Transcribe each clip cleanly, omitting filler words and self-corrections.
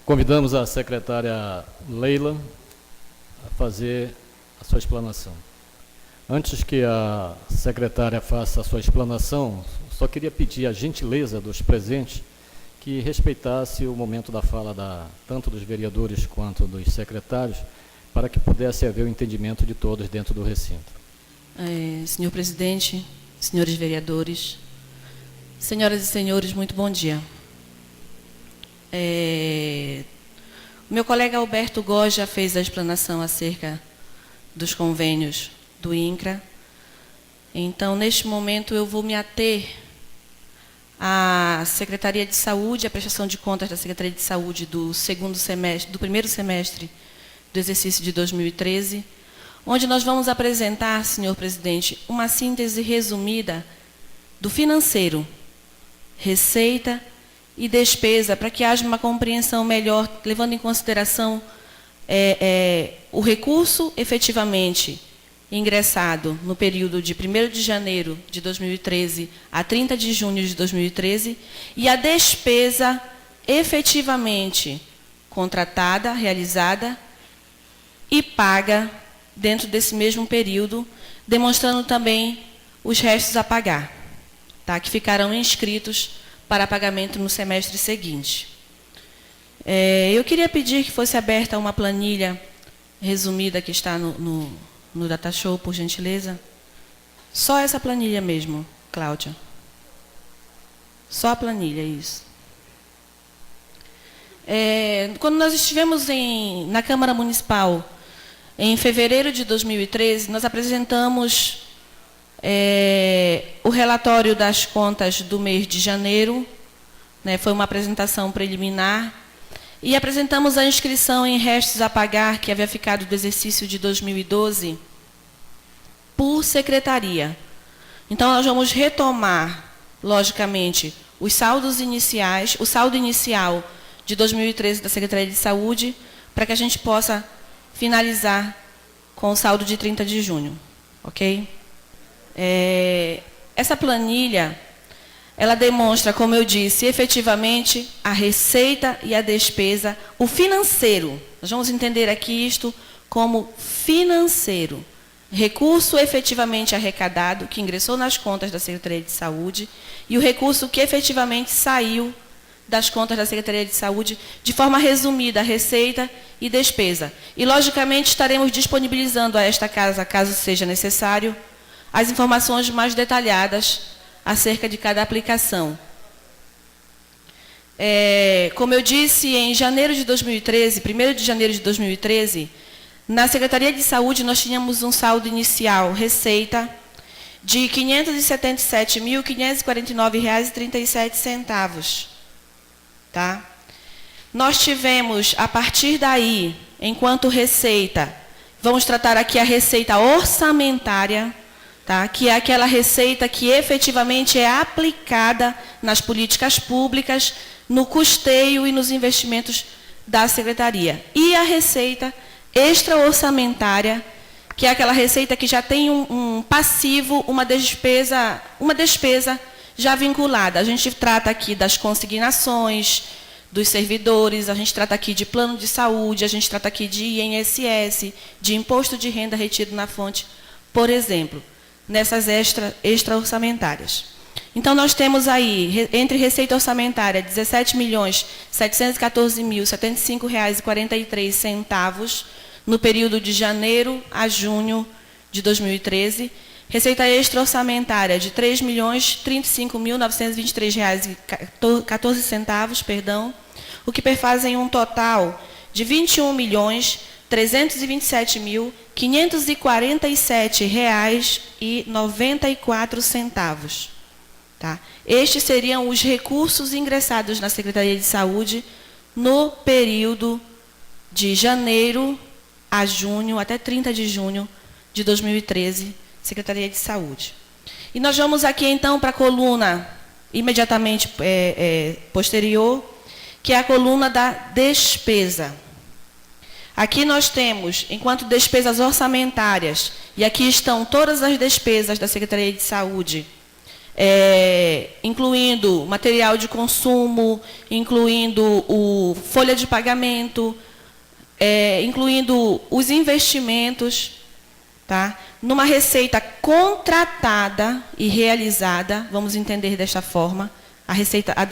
Convidamos a secretária Leila a fazer a sua explanação. Antes que a secretária faça a sua explanação, só queria pedir a gentileza dos presentes que respeitasse o momento da fala tanto dos vereadores quanto dos secretários, para que pudesse haver o entendimento de todos dentro do recinto. Senhor presidente, senhores vereadores, senhoras e senhores, muito bom dia. O meu colega Alberto Góes já fez a explanação acerca dos convênios do INCRA. Então, neste momento, eu vou me ater à Secretaria de Saúde, à prestação de contas da Secretaria de Saúde do primeiro semestre do exercício de 2013, onde nós vamos apresentar, senhor presidente, uma síntese resumida do financeiro, receita e despesa, para que haja uma compreensão melhor, levando em consideração o recurso efetivamente ingressado no período de 1º de janeiro de 2013 a 30 de junho de 2013 e a despesa efetivamente contratada, realizada e paga dentro desse mesmo período, demonstrando também os restos a pagar, tá? Que ficarão inscritos para pagamento no semestre seguinte. Eu queria pedir que fosse aberta uma planilha resumida que está no DataShow, por gentileza. Só essa planilha mesmo, Cláudia. Só a planilha, isso. Quando nós estivemos na Câmara Municipal, em fevereiro de 2013, nós apresentamos o relatório das contas do mês de janeiro, né, foi uma apresentação preliminar, e apresentamos a inscrição em restos a pagar, que havia ficado do exercício de 2012, por secretaria. Então, nós vamos retomar, logicamente, os saldos iniciais, o saldo inicial de 2013 da Secretaria de Saúde, para que a gente possa finalizar com o saldo de 30 de junho. Ok? Essa planilha, ela demonstra, como eu disse, efetivamente a receita e a despesa, o financeiro. Nós vamos entender aqui isto como financeiro. Recurso efetivamente arrecadado, que ingressou nas contas da Secretaria de Saúde, e o recurso que efetivamente saiu das contas da Secretaria de Saúde, de forma resumida, receita e despesa. E, logicamente, estaremos disponibilizando a esta casa, caso seja necessário, as informações mais detalhadas acerca de cada aplicação. Como eu disse, em janeiro de 2013, 1º de janeiro de 2013, na Secretaria de Saúde nós tínhamos um saldo inicial, receita, de R$ 577.549,37. Tá? Nós tivemos, a partir daí, enquanto receita, vamos tratar aqui a receita orçamentária, tá? Que é aquela receita que efetivamente é aplicada nas políticas públicas, no custeio e nos investimentos da Secretaria. E a receita extra-orçamentária, que é aquela receita que já tem um passivo, uma despesa já vinculada. A gente trata aqui das consignações dos servidores, a gente trata aqui de plano de saúde, a gente trata aqui de INSS, de imposto de renda retido na fonte, por exemplo, nessas extra-orçamentárias. Então, nós temos aí, entre receita orçamentária, R$ 17.714.075,43 no período de janeiro a junho de 2013, receita extra-orçamentária de R$ 3.035.923,14, perdão, o que perfazem um total de R$ 21.327.547,94. Tá? Estes seriam os recursos ingressados na Secretaria de Saúde no período de janeiro a junho, até 30 de junho de 2013, Secretaria de Saúde. E nós vamos aqui, então, para a coluna imediatamente posterior, que é a coluna da despesa. Aqui nós temos, enquanto despesas orçamentárias, e aqui estão todas as despesas da Secretaria de Saúde, incluindo material de consumo, incluindo folha de pagamento, incluindo os investimentos, tá? Numa receita contratada e realizada, vamos entender desta forma, a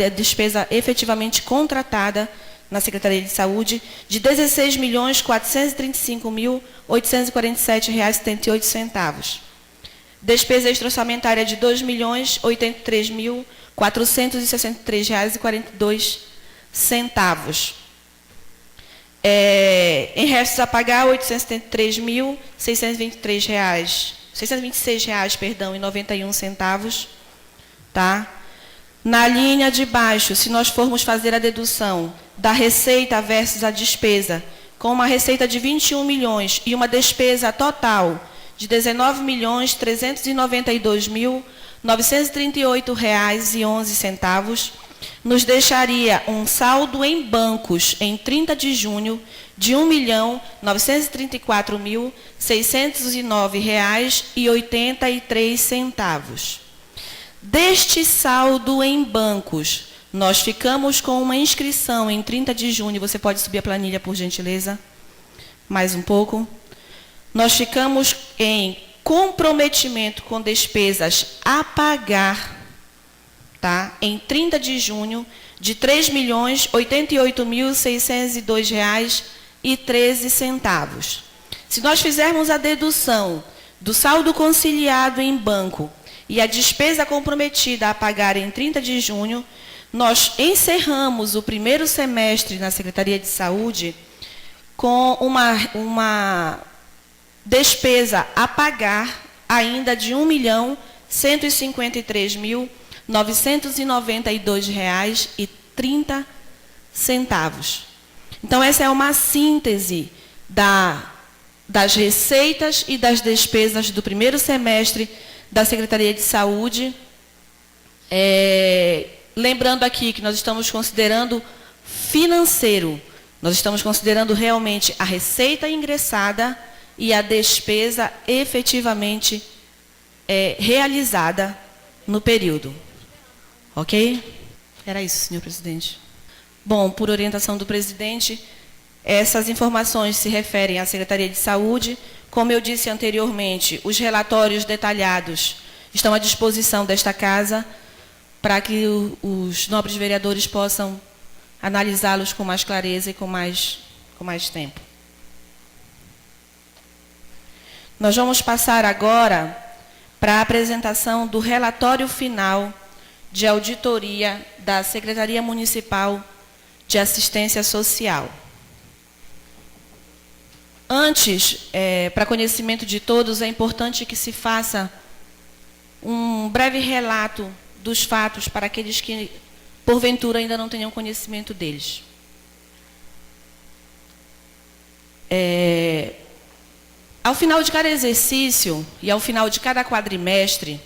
despesa efetivamente contratada na Secretaria de Saúde de R$ 16.435.847,78. Despesa extra-orçamentária de R$ 2.083.463,42. Em restos a pagar, R$ 873.626,91, tá? Na linha de baixo, se nós formos fazer a dedução da receita versus a despesa, com uma receita de 21 milhões e uma despesa total de R$ 19.392.938,11, nos deixaria um saldo em bancos em 30 de junho de R$ 1.934.609,83. Deste saldo em bancos, nós ficamos com uma inscrição em 30 de junho, você pode subir a planilha, por gentileza? Mais um pouco. Nós ficamos em comprometimento com despesas a pagar, tá? Em 30 de junho, de R$ 3.088.602,13. Se nós fizermos a dedução do saldo conciliado em banco e a despesa comprometida a pagar em 30 de junho, nós encerramos o primeiro semestre na Secretaria de Saúde com uma despesa a pagar ainda de R$ 1.153.992,30. Então, essa é uma síntese das receitas e das despesas do primeiro semestre da Secretaria de Saúde. Lembrando aqui que nós estamos considerando financeiro, nós estamos considerando realmente a receita ingressada e a despesa efetivamente realizada no período. Ok? Era isso, senhor presidente. Bom, por orientação do presidente, essas informações se referem à Secretaria de Saúde. Como eu disse anteriormente, os relatórios detalhados estão à disposição desta casa para que os nobres vereadores possam analisá-los com mais clareza e com mais tempo. Nós vamos passar agora para a apresentação do relatório final de auditoria da Secretaria Municipal de Assistência Social. Antes, para conhecimento de todos, é importante que se faça um breve relato dos fatos para aqueles que, porventura, ainda não tenham conhecimento deles. Ao final de cada exercício e ao final de cada quadrimestre,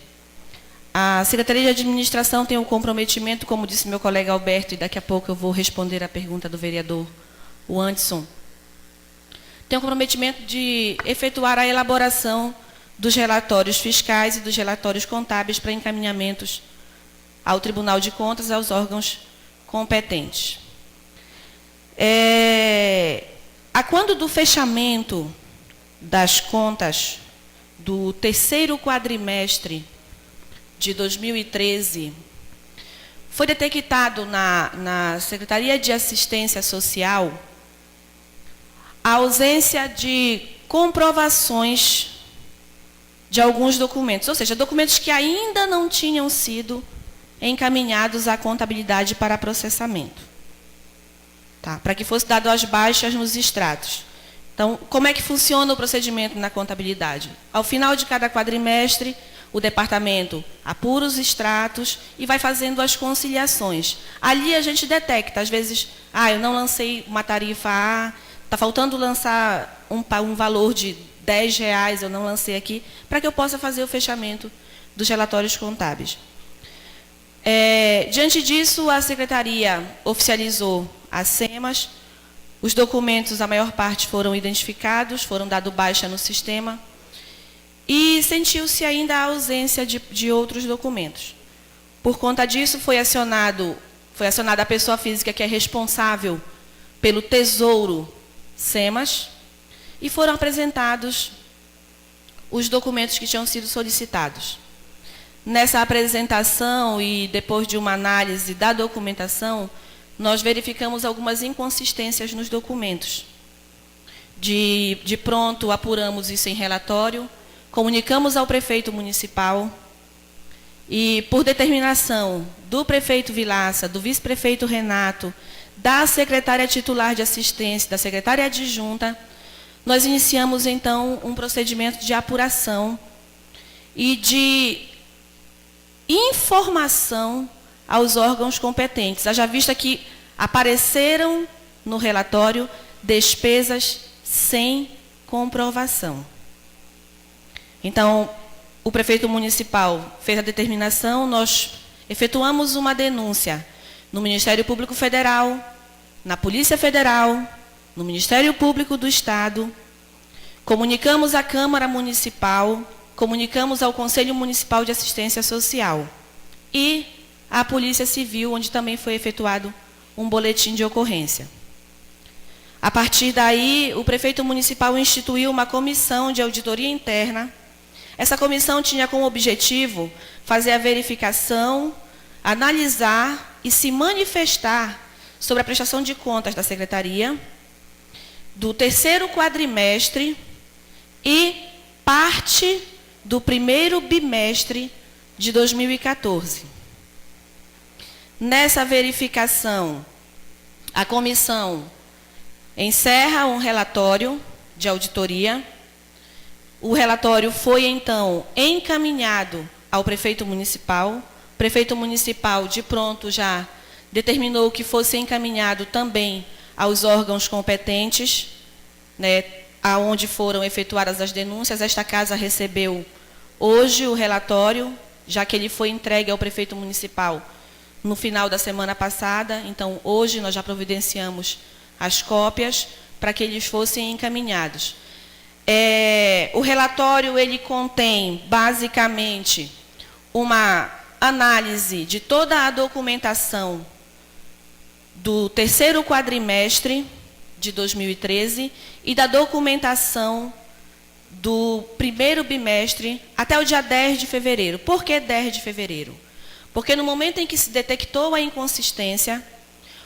a Secretaria de Administração tem um comprometimento, como disse meu colega Alberto, e daqui a pouco eu vou responder a pergunta do vereador, o Anderson, tem um comprometimento de efetuar a elaboração dos relatórios fiscais e dos relatórios contábeis para encaminhamentos ao Tribunal de Contas e aos órgãos competentes. A quando do fechamento das contas do terceiro quadrimestre de 2013, foi detectado na Secretaria de Assistência Social a ausência de comprovações de alguns documentos, ou seja, documentos que ainda não tinham sido encaminhados à contabilidade para processamento, tá? Para que fosse dado as baixas nos extratos. Então, como é que funciona o procedimento na contabilidade? Ao final de cada quadrimestre, o departamento apura os extratos e vai fazendo as conciliações. Ali a gente detecta, às vezes, eu não lancei uma tarifa A, está faltando lançar um valor de R$ 10, eu não lancei aqui, para que eu possa fazer o fechamento dos relatórios contábeis. Diante disso, a Secretaria oficializou as SEMAS, os documentos, a maior parte, foram identificados, foram dado baixa no sistema, e sentiu-se ainda a ausência de outros documentos. Por conta disso, foi acionada a pessoa física que é responsável pelo Tesouro SEMAS e foram apresentados os documentos que tinham sido solicitados. Nessa apresentação e depois de uma análise da documentação, nós verificamos algumas inconsistências nos documentos. De pronto, apuramos isso em relatório, comunicamos ao prefeito municipal e, por determinação do prefeito Vilaça, do vice-prefeito Renato, da secretária titular de assistência, da secretária adjunta, nós iniciamos, então, um procedimento de apuração e de informação aos órgãos competentes. Haja vista que apareceram no relatório despesas sem comprovação. Então, o prefeito municipal fez a determinação, nós efetuamos uma denúncia no Ministério Público Federal, na Polícia Federal, no Ministério Público do Estado, comunicamos à Câmara Municipal, comunicamos ao Conselho Municipal de Assistência Social e à Polícia Civil, onde também foi efetuado um boletim de ocorrência. A partir daí, o prefeito municipal instituiu uma comissão de auditoria interna. Essa comissão tinha como objetivo fazer a verificação, analisar e se manifestar sobre a prestação de contas da Secretaria, do terceiro quadrimestre e parte do primeiro bimestre de 2014. Nessa verificação, a comissão encerra um relatório de auditoria. O relatório foi, então, encaminhado ao prefeito municipal. O prefeito municipal, de pronto, já determinou que fosse encaminhado também aos órgãos competentes, né, aonde foram efetuadas as denúncias. Esta casa recebeu hoje o relatório, já que ele foi entregue ao prefeito municipal no final da semana passada. Então, hoje nós já providenciamos as cópias para que eles fossem encaminhados. O relatório ele contém, basicamente, uma análise de toda a documentação do terceiro quadrimestre de 2013 e da documentação do primeiro bimestre até o dia 10 de fevereiro. Por que 10 de fevereiro? Porque no momento em que se detectou a inconsistência,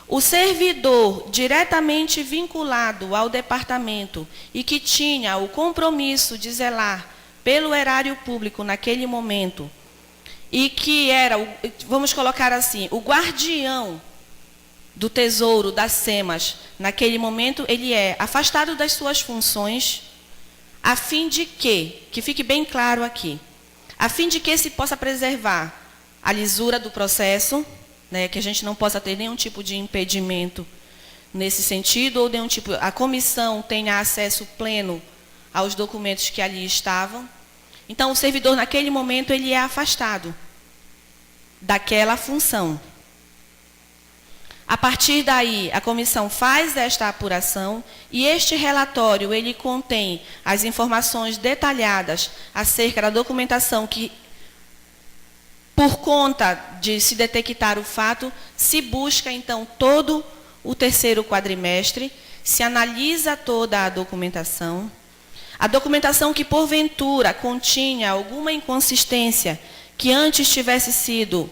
o servidor diretamente vinculado ao departamento e que tinha o compromisso de zelar pelo erário público naquele momento, e que era, vamos colocar assim, o guardião do tesouro das SEMAS, naquele momento, ele é afastado das suas funções, a fim de que fique bem claro aqui, a fim de que se possa preservar a lisura do processo, né, que a gente não possa ter nenhum tipo de impedimento nesse sentido, ou nenhum tipo, a comissão tenha acesso pleno aos documentos que ali estavam. Então, o servidor, naquele momento, ele é afastado daquela função. A partir daí, a comissão faz esta apuração e este relatório, ele contém as informações detalhadas acerca da documentação que, por conta de se detectar o fato, se busca, então, todo o terceiro quadrimestre, se analisa toda a documentação. A documentação que, porventura, continha alguma inconsistência que antes tivesse sido,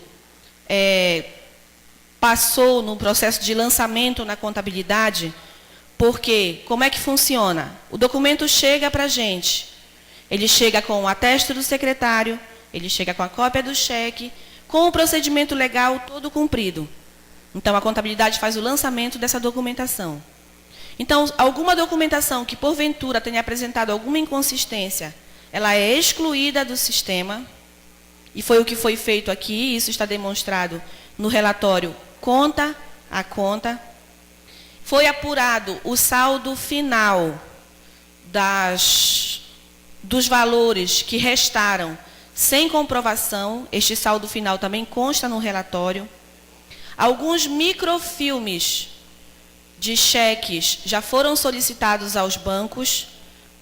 passou no processo de lançamento na contabilidade, porque, como é que funciona? O documento chega para a gente, ele chega com o atesto do secretário, ele chega com a cópia do cheque, com o procedimento legal todo cumprido. Então, a contabilidade faz o lançamento dessa documentação. Então, alguma documentação que, porventura, tenha apresentado alguma inconsistência, ela é excluída do sistema, e foi o que foi feito aqui, isso está demonstrado no relatório conta a conta. Foi apurado o saldo final dos valores que restaram sem comprovação. Este saldo final também consta no relatório. Alguns microfilmes de cheques já foram solicitados aos bancos.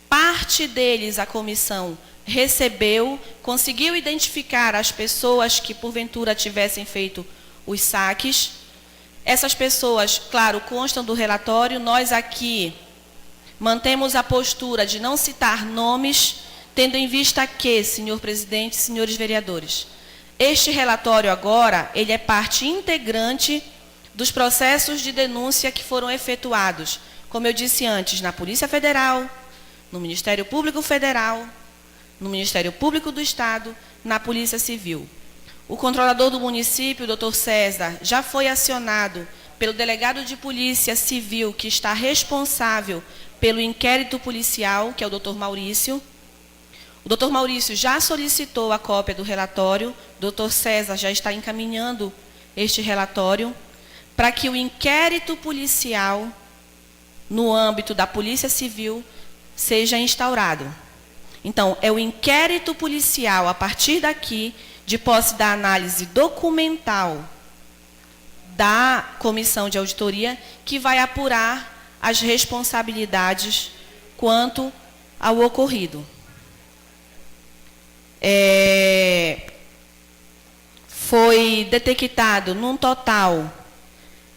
Parte deles a comissão recebeu, conseguiu identificar as pessoas que porventura tivessem feito os saques. Essas pessoas, claro, constam do relatório. Nós aqui mantemos a postura de não citar nomes, tendo em vista que, senhor presidente, senhores vereadores, este relatório agora, ele é parte integrante dos processos de denúncia que foram efetuados, como eu disse antes, na Polícia Federal, no Ministério Público Federal, no Ministério Público do Estado, na Polícia Civil. O controlador do município, o Dr. César, já foi acionado pelo delegado de Polícia Civil, que está responsável pelo inquérito policial, que é o Dr. Maurício. O Dr. Maurício já solicitou a cópia do relatório, o Dr. César já está encaminhando este relatório, para que o inquérito policial, no âmbito da Polícia Civil, seja instaurado. Então, é o inquérito policial, a partir daqui, de posse da análise documental da comissão de auditoria, que vai apurar as responsabilidades quanto ao ocorrido. Foi detectado, num total,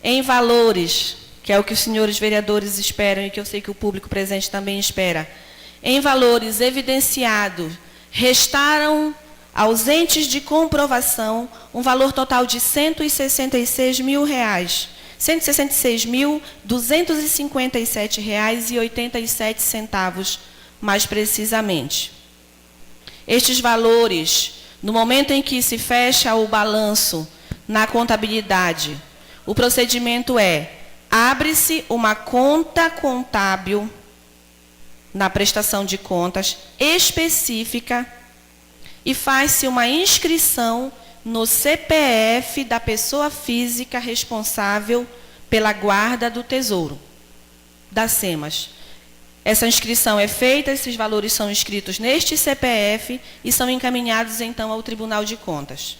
em valores, que é o que os senhores vereadores esperam e que eu sei que o público presente também espera, em valores evidenciados, restaram ausentes de comprovação um valor total de R$ 166 mil, R$ 166.257,87, mais precisamente. Estes valores, no momento em que se fecha o balanço na contabilidade, o procedimento é: abre-se uma conta contábil na prestação de contas específica e faz-se uma inscrição no CPF da pessoa física responsável pela guarda do tesouro, da SEMAS. Essa inscrição é feita, esses valores são inscritos neste CPF e são encaminhados, então, ao Tribunal de Contas.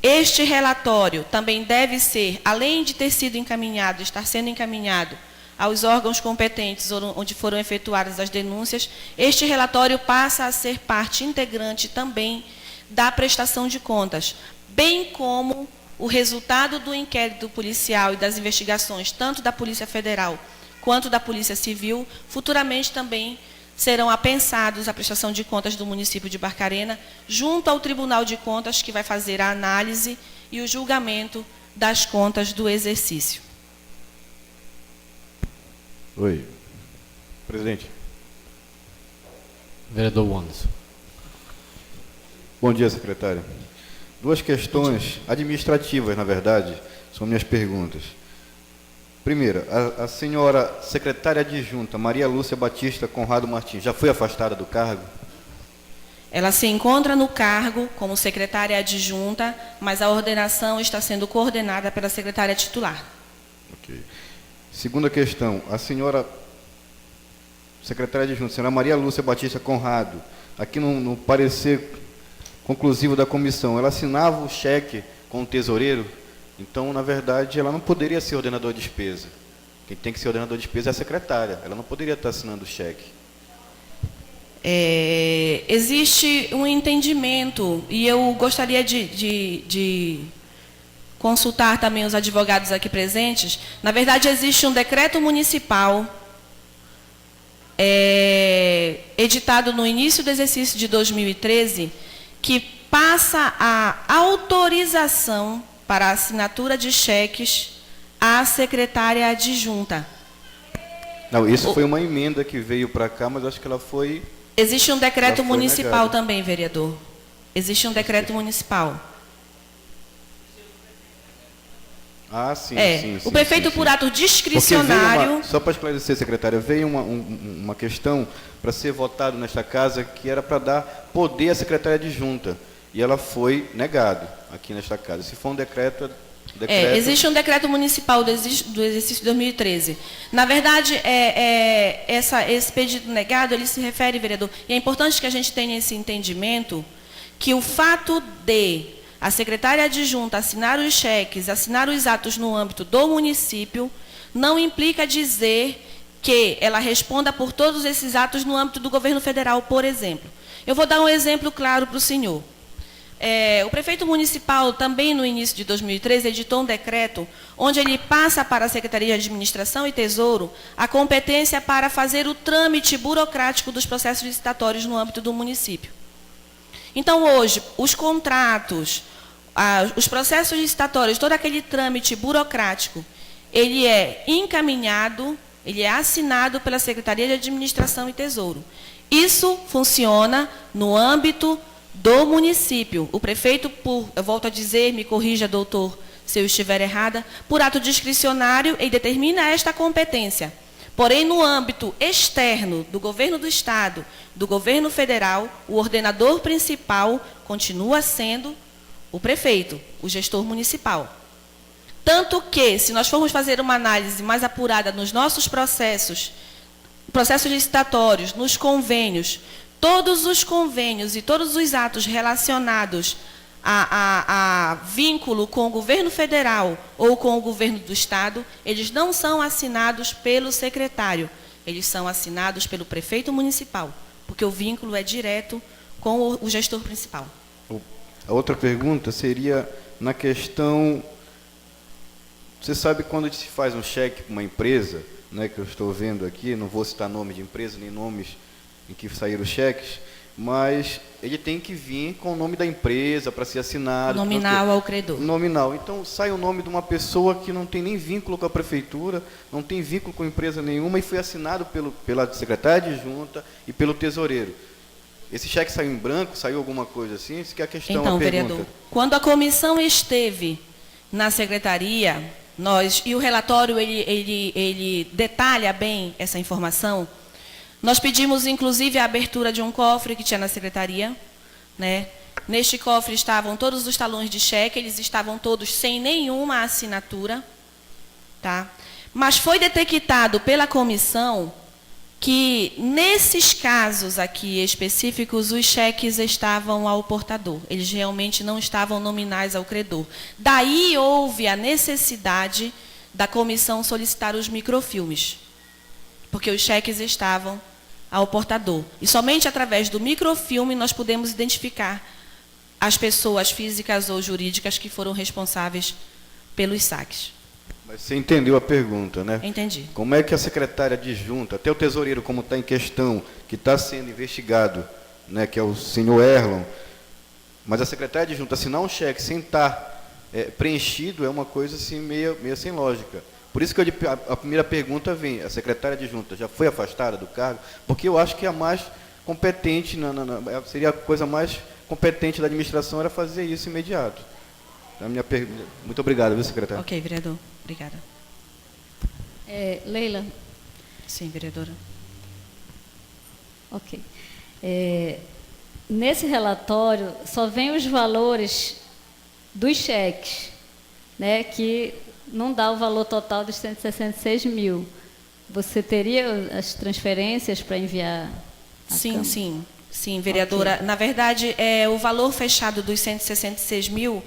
Este relatório também deve ser, além de ter sido encaminhado, estar sendo encaminhado aos órgãos competentes onde foram efetuadas as denúncias, este relatório passa a ser parte integrante também da prestação de contas, bem como o resultado do inquérito policial e das investigações, tanto da Polícia Federal quanto da Polícia Civil, futuramente também serão apensados a prestação de contas do município de Barcarena, junto ao Tribunal de Contas, que vai fazer a análise e o julgamento das contas do exercício. Oi. Presidente. Vereador Wanderson. Bom dia, secretário. Duas questões administrativas, na verdade, são minhas perguntas. Primeira, a senhora secretária adjunta Maria Lúcia Batista Conrado Martins já foi afastada do cargo? Ela se encontra no cargo como secretária adjunta, mas a ordenação está sendo coordenada pela secretária titular. Ok. Segunda questão, a senhora secretária adjunta, senhora Maria Lúcia Batista Conrado, aqui no parecer conclusivo da comissão, ela assinava o cheque com o tesoureiro, então, na verdade, ela não poderia ser ordenador de despesa. Quem tem que ser ordenador de despesa é a secretária, ela não poderia estar assinando o cheque. Existe um entendimento, e eu gostaria de consultar também os advogados aqui presentes. Na verdade, existe um decreto municipal editado no início do exercício de 2013, que passa a autorização para a assinatura de cheques à secretária adjunta. Não, isso foi uma emenda que veio para cá, mas acho que ela foi... Existe um decreto municipal negada. também, vereador. Existe um decreto municipal. Ah, sim, sim. O prefeito, por ato discricionário... Só para esclarecer, secretária, veio uma questão para ser votado nesta casa que era para dar poder à secretária adjunta. E ela foi negada aqui nesta casa. Se for um decreto... existe um decreto municipal do exercício de 2013. Na verdade, esse pedido negado, ele se refere, vereador, e é importante que a gente tenha esse entendimento, que o fato de a secretária adjunta assinar os cheques, assinar os atos no âmbito do município, não implica dizer que ela responda por todos esses atos no âmbito do governo federal, por exemplo. Eu vou dar um exemplo claro para o senhor. O prefeito municipal, também no início de 2013, editou um decreto onde ele passa para a Secretaria de Administração e Tesouro a competência para fazer o trâmite burocrático dos processos licitatórios no âmbito do município. Então, hoje, os contratos, os processos licitatórios, todo aquele trâmite burocrático, ele é encaminhado, ele é assinado pela Secretaria de Administração e Tesouro. Isso funciona no âmbito do município. O prefeito, eu volto a dizer, me corrija, doutor, se eu estiver errada, por ato discricionário, ele determina esta competência. Porém, no âmbito externo do governo do Estado, do governo federal, o ordenador principal continua sendo o prefeito, o gestor municipal. Tanto que, se nós formos fazer uma análise mais apurada nos nossos processos licitatórios, nos convênios, todos os convênios e todos os atos relacionados a vínculo com o governo federal ou com o governo do Estado, eles não são assinados pelo secretário, eles são assinados pelo prefeito municipal, porque o vínculo é direto com o gestor principal. A outra pergunta seria na questão... Você sabe quando se faz um cheque para uma empresa, né, que eu estou vendo aqui, não vou citar nome de empresa, nem nomes em que saíram os cheques, mas ele tem que vir com o nome da empresa para ser assinado. Nominal ao credor. Nominal. Então, sai o nome de uma pessoa que não tem nem vínculo com a prefeitura, não tem vínculo com empresa nenhuma e foi assinado pela secretária de junta e pelo tesoureiro. Esse cheque saiu em branco, saiu alguma coisa assim? Isso que é a questão, então, a pergunta. vereador, quando a comissão esteve na secretaria, e o relatório ele detalha bem essa informação, nós pedimos, inclusive, a abertura de um cofre que tinha na secretaria, né? Neste cofre estavam todos os talões de cheque, eles estavam todos sem nenhuma assinatura, tá? Mas foi detectado pela comissão que, nesses casos aqui específicos, os cheques estavam ao portador. Eles realmente não estavam nominais ao credor. Daí houve a necessidade da comissão solicitar os microfilmes, porque os cheques estavam ao portador. E somente através do microfilme nós podemos identificar as pessoas físicas ou jurídicas que foram responsáveis pelos saques. Mas você entendeu a pergunta, né? Entendi. Como é que a secretária adjunta, até o tesoureiro, como está em questão, que está sendo investigado, né, que é o senhor Erlon, mas a secretária adjunta assinar um cheque sem estar preenchido é uma coisa assim, meio sem lógica. Por isso que a primeira pergunta vem, a secretária adjunta já foi afastada do cargo? Porque eu acho que a mais competente, seria a coisa mais competente da administração era fazer isso imediato. A minha pergunta. Muito obrigado, viu, secretário? Ok, vereador. Obrigada. Leila? Sim, vereadora. Ok. Nesse relatório, só vem os valores dos cheques, né, que não dá o valor total dos 166 mil. Você teria as transferências para enviar? Sim, vereadora. Okay. Na verdade, o valor fechado dos 166 mil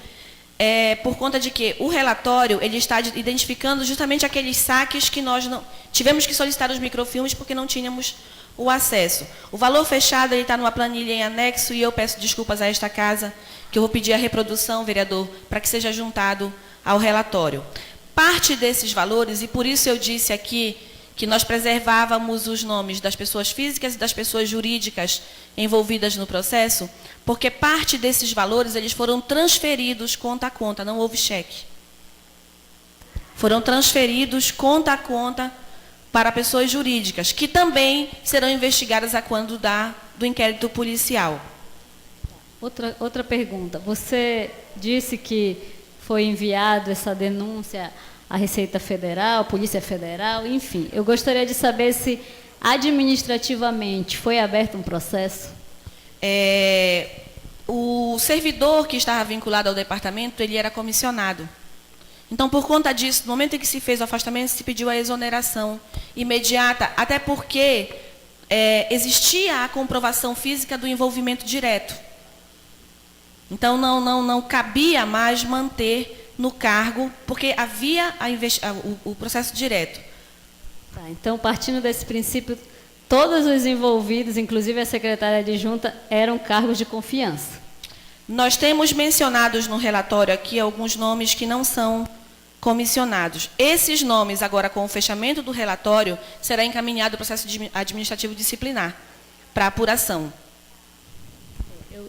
por conta de que o relatório ele está identificando justamente aqueles saques que nós não tivemos que solicitar os microfilmes porque não tínhamos o acesso. O valor fechado ele está numa planilha em anexo e eu peço desculpas a esta casa, que eu vou pedir a reprodução, vereador, para que seja juntado ao relatório. Parte desses valores, e por isso eu disse aqui que nós preservávamos os nomes das pessoas físicas e das pessoas jurídicas envolvidas no processo, porque parte desses valores eles foram transferidos conta a conta, não houve cheque. Foram transferidos conta a conta para pessoas jurídicas, que também serão investigadas a quando do inquérito policial. Outra pergunta. Você disse que foi enviado essa denúncia à Receita Federal, Polícia Federal, enfim. Eu gostaria de saber se administrativamente foi aberto um processo? O servidor que estava vinculado ao departamento, ele era comissionado. Então, por conta disso, no momento em que se fez o afastamento, se pediu a exoneração imediata, até porque existia a comprovação física do envolvimento direto. Então, não cabia mais manter no cargo, porque havia o processo direto. Tá, então, partindo desse princípio, todos os envolvidos, inclusive a secretária adjunta, eram cargos de confiança. Nós temos mencionados no relatório aqui alguns nomes que não são comissionados. Esses nomes, agora com o fechamento do relatório, será encaminhado o processo administrativo disciplinar para apuração.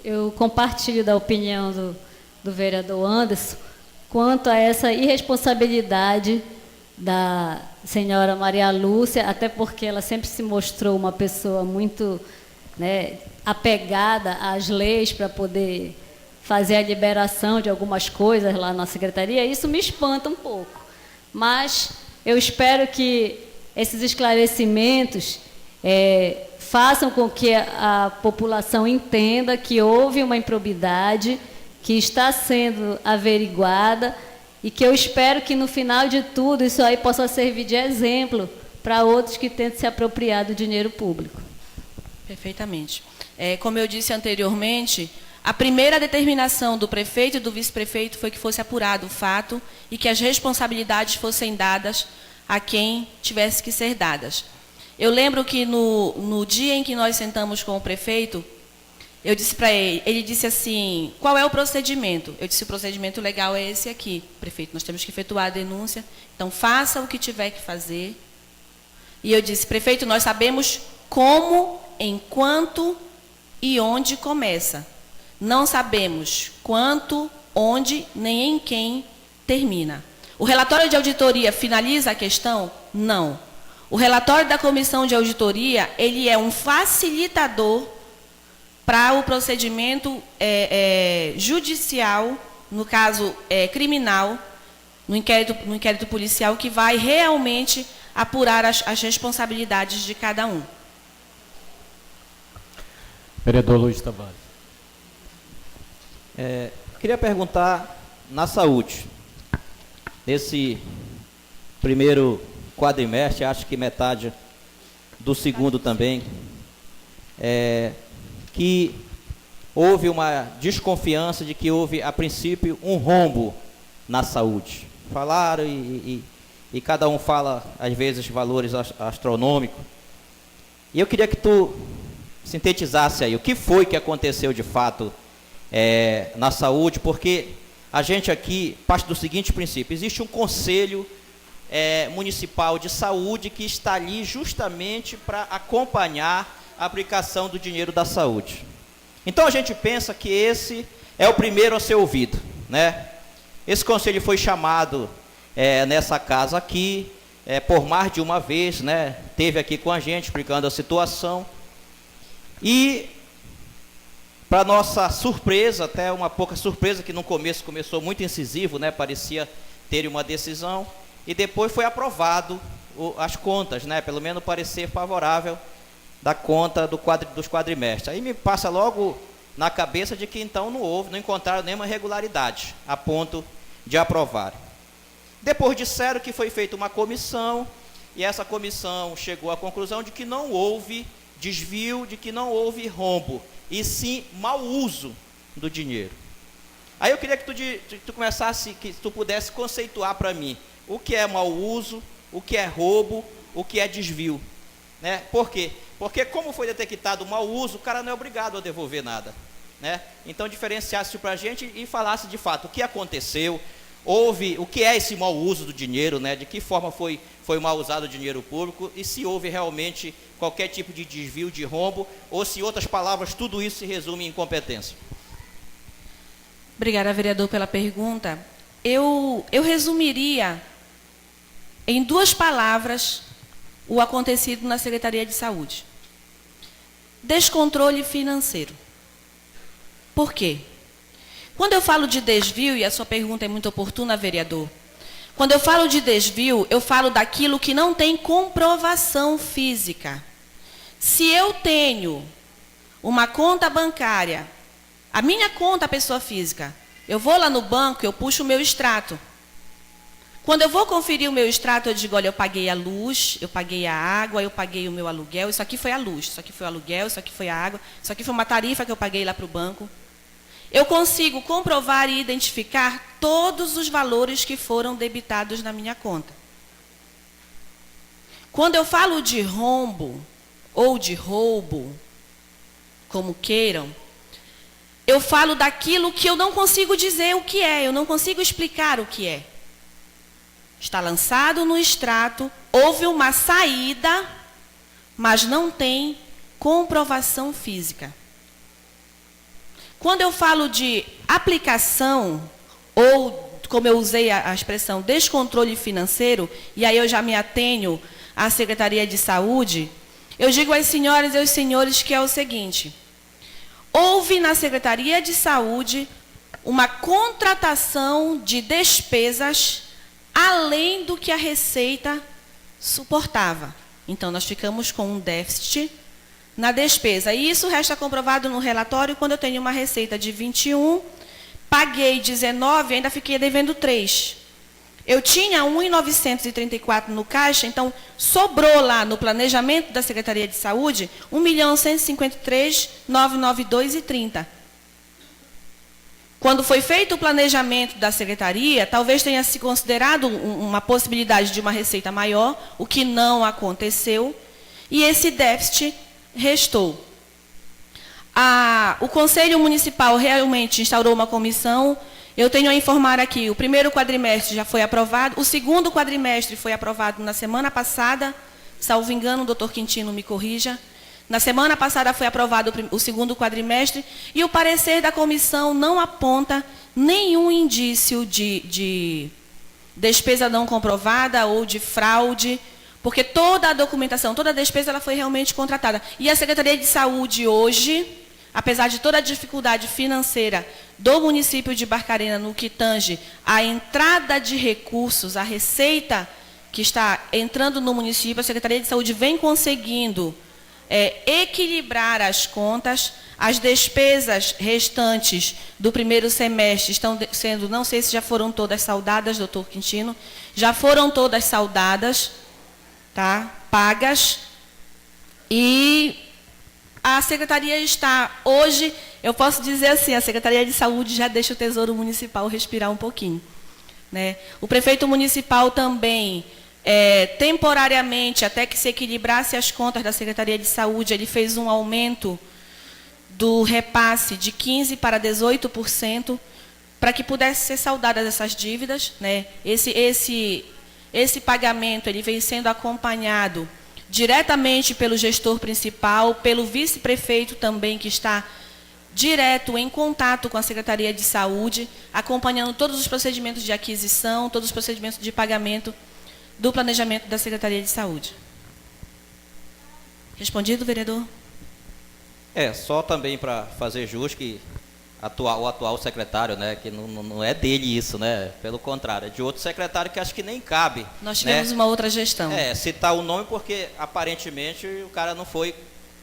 Eu compartilho da opinião do vereador Anderson quanto a essa irresponsabilidade da senhora Maria Lúcia, até porque ela sempre se mostrou uma pessoa muito, né, apegada às leis para poder fazer a liberação de algumas coisas lá na secretaria. Isso me espanta um pouco. Mas eu espero que esses esclarecimentos façam com que a população entenda que houve uma improbidade, que está sendo averiguada, e que eu espero que, no final de tudo, isso aí possa servir de exemplo para outros que tentem se apropriar do dinheiro público. Perfeitamente. Como eu disse anteriormente, a primeira determinação do prefeito e do vice-prefeito foi que fosse apurado o fato e que as responsabilidades fossem dadas a quem tivesse que ser dadas. Eu lembro que no dia em que nós sentamos com o prefeito, eu disse para ele disse assim, qual é o procedimento? Eu disse, o procedimento legal é esse aqui, prefeito, nós temos que efetuar a denúncia, então faça o que tiver que fazer. E eu disse, prefeito, nós sabemos como, enquanto e onde começa. Não sabemos quanto, onde, nem em quem termina. O relatório de auditoria finaliza a questão? Não. O relatório da comissão de auditoria, ele é um facilitador para o procedimento judicial, no caso criminal, no inquérito policial, que vai realmente apurar as responsabilidades de cada um. Vereador Luiz Tavares. Queria perguntar, na saúde, nesse primeiro quadrimestre, acho que metade do segundo também, que houve uma desconfiança de que houve, a princípio, um rombo na saúde. Falaram e cada um fala, às vezes, valores astronômicos. E eu queria que tu sintetizasse aí o que foi que aconteceu de fato na saúde, porque a gente aqui parte do seguinte princípio: existe um conselho municipal de saúde que está ali justamente para acompanhar a aplicação do dinheiro da saúde. Então a gente pensa que esse é o primeiro a ser ouvido, né? Esse conselho foi chamado nessa casa aqui por mais de uma vez, né? Teve aqui com a gente explicando a situação e, para nossa surpresa, até uma pouca surpresa, que no começo começou muito incisivo, né? Parecia ter uma decisão, e depois foi aprovado as contas, né? Pelo menos parecer favorável da conta dos quadrimestres. Aí me passa logo na cabeça de que então não encontraram nenhuma irregularidade a ponto de aprovar. Depois disseram que foi feita uma comissão, e essa comissão chegou à conclusão de que não houve desvio, de que não houve rombo, e sim mau uso do dinheiro. Aí eu queria que tu começasse, que tu pudesse conceituar para mim o que é mau uso, o que é roubo, o que é desvio, né? Por quê? Porque como foi detectado o mau uso, o cara não é obrigado a devolver nada, né? Então diferenciasse para a gente e falasse de fato o que aconteceu, o que é esse mau uso do dinheiro, né? De que forma foi mal usado o dinheiro público, e se houve realmente qualquer tipo de desvio, de rombo, ou se, em outras palavras, tudo isso se resume em incompetência. Obrigada, vereador, pela pergunta. Eu resumiria em 2 palavras o acontecido na Secretaria de Saúde: descontrole financeiro. Por quê? Quando eu falo de desvio, e a sua pergunta é muito oportuna, vereador, quando eu falo de desvio, eu falo daquilo que não tem comprovação física. Se eu tenho uma conta bancária, a minha conta, pessoa física, eu vou lá no banco, eu puxo o meu extrato. Quando eu vou conferir o meu extrato, eu digo, olha, eu paguei a luz, eu paguei a água, eu paguei o meu aluguel, isso aqui foi a luz, isso aqui foi o aluguel, isso aqui foi a água, isso aqui foi uma tarifa que eu paguei lá para o banco. Eu consigo comprovar e identificar todos os valores que foram debitados na minha conta. Quando eu falo de rombo ou de roubo, como queiram, eu falo daquilo que eu não consigo dizer o que é, eu não consigo explicar o que é. Está lançado no extrato, houve uma saída, mas não tem comprovação física. Quando eu falo de aplicação, ou como eu usei a expressão descontrole financeiro, e aí eu já me atenho à Secretaria de Saúde, eu digo às senhoras e aos senhores que é o seguinte: houve na Secretaria de Saúde uma contratação de despesas além do que a Receita suportava. Então, nós ficamos com um déficit na despesa. E isso resta comprovado no relatório quando eu tenho uma receita de 21, paguei 19 e ainda fiquei devendo 3. Eu tinha 1.934 no caixa, então sobrou lá no planejamento da Secretaria de Saúde 1.153.992,30. Quando foi feito o planejamento da Secretaria, talvez tenha se considerado uma possibilidade de uma receita maior, o que não aconteceu, e esse déficit restou. O Conselho Municipal realmente instaurou uma comissão. Eu tenho a informar aqui, o primeiro quadrimestre já foi aprovado, o segundo quadrimestre foi aprovado na semana passada, salvo engano, o doutor Quintino me corrija. Na semana passada foi aprovado o segundo quadrimestre e o parecer da comissão não aponta nenhum indício de despesa não comprovada ou de fraude, porque toda a documentação, toda a despesa ela foi realmente contratada. E a Secretaria de Saúde hoje, apesar de toda a dificuldade financeira do município de Barcarena no que tange a entrada de recursos, a receita que está entrando no município, a Secretaria de Saúde vem conseguindo equilibrar as contas. As despesas restantes do primeiro semestre estão sendo, não sei se já foram todas saudadas, doutor Quintino, já foram todas saudadas, tá? Pagas, e a Secretaria está, hoje, eu posso dizer assim, a Secretaria de Saúde já deixa o Tesouro Municipal respirar um pouquinho, né? O prefeito municipal também, temporariamente, até que se equilibrasse as contas da Secretaria de Saúde, ele fez um aumento do repasse de 15% para 18%, para que pudesse ser saudadas essas dívidas, né? Esse pagamento ele vem sendo acompanhado diretamente pelo gestor principal, pelo vice-prefeito também, que está direto em contato com a Secretaria de Saúde, acompanhando todos os procedimentos de aquisição, todos os procedimentos de pagamento do planejamento da Secretaria de Saúde. Respondido, vereador? Só também para fazer jus que o atual secretário, né, que não é dele isso, né, pelo contrário, é de outro secretário que acho que nem cabe. Nós tivemos, né, uma outra gestão. Citar o nome porque aparentemente o cara não foi,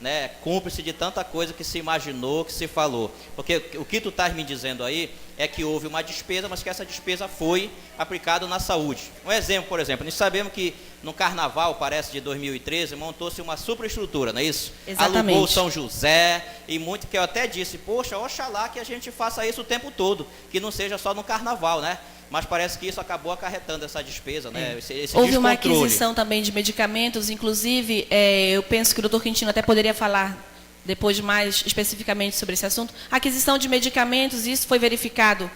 né, cúmplice de tanta coisa que se imaginou, que se falou. Porque o que tu estás me dizendo aí é que houve uma despesa, mas que essa despesa foi aplicada na saúde. Um exemplo, por exemplo, nós sabemos que no Carnaval, parece, de 2013, montou-se uma superestrutura, não é isso? Exatamente. Alugou São José, e muito que eu até disse, poxa, oxalá que a gente faça isso o tempo todo, que não seja só no Carnaval, né? Mas parece que isso acabou acarretando essa despesa, né? Esse houve uma aquisição também de medicamentos, inclusive, eu penso que o doutor Quintino até poderia falar depois mais especificamente sobre esse assunto. A aquisição de medicamentos, isso foi verificado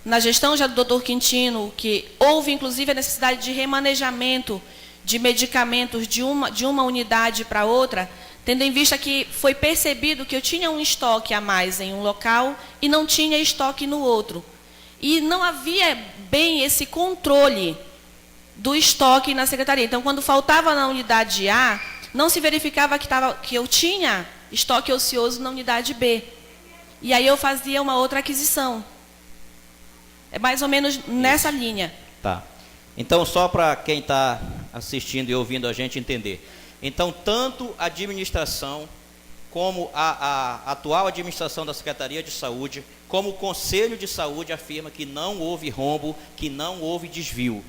na gestão já do doutor Quintino, que houve inclusive a necessidade de remanejamento de medicamentos de uma unidade para outra, tendo em vista que foi percebido que eu tinha um estoque a mais em um local e não tinha estoque no outro. E não havia bem esse controle do estoque na secretaria. Então, quando faltava na unidade A, não se verificava que eu tinha estoque ocioso na unidade B. E aí eu fazia uma outra aquisição. É mais ou menos nessa linha. Tá. Então, só para quem está assistindo e ouvindo a gente entender. Então, tanto a administração, como a atual administração da Secretaria de Saúde, como o Conselho de Saúde afirma que não houve rombo, que não houve desvio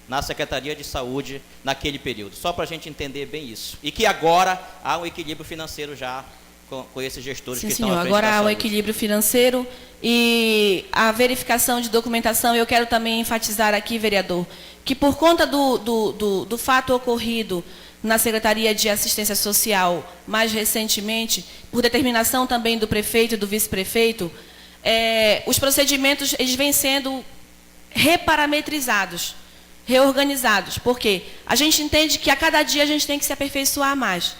na Secretaria de Saúde naquele período. Só para a gente entender bem isso. E que agora há um equilíbrio financeiro já com esses gestores. Sim, que estão à frente da saúde. Agora há um equilíbrio financeiro e a verificação de documentação. Eu quero também enfatizar aqui, vereador, que por conta do fato ocorrido na Secretaria de Assistência Social, mais recentemente, por determinação também do prefeito e do vice-prefeito, os procedimentos eles vêm sendo reparametrizados, reorganizados. Por quê? A gente entende que a cada dia a gente tem que se aperfeiçoar mais.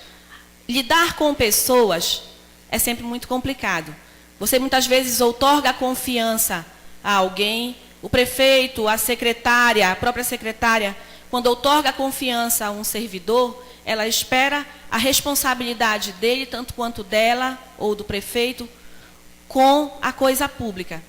Lidar com pessoas é sempre muito complicado. Você muitas vezes outorga a confiança a alguém, o prefeito, a secretária, a própria secretária, quando outorga a confiança a um servidor, ela espera a responsabilidade dele, tanto quanto dela ou do prefeito, com a coisa pública.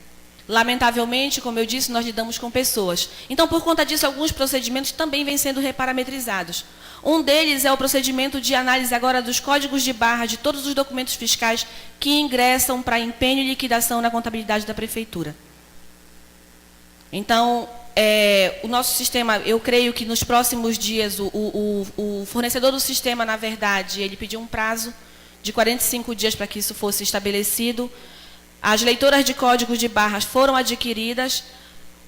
Lamentavelmente, como eu disse, nós lidamos com pessoas. Então, por conta disso, alguns procedimentos também vêm sendo reparametrizados. Um deles é o procedimento de análise agora dos códigos de barra de todos os documentos fiscais que ingressam para empenho e liquidação na contabilidade da prefeitura. Então, o nosso sistema, eu creio que nos próximos dias, o fornecedor do sistema, na verdade, ele pediu um prazo de 45 dias para que isso fosse estabelecido. As leitoras de códigos de barras foram adquiridas,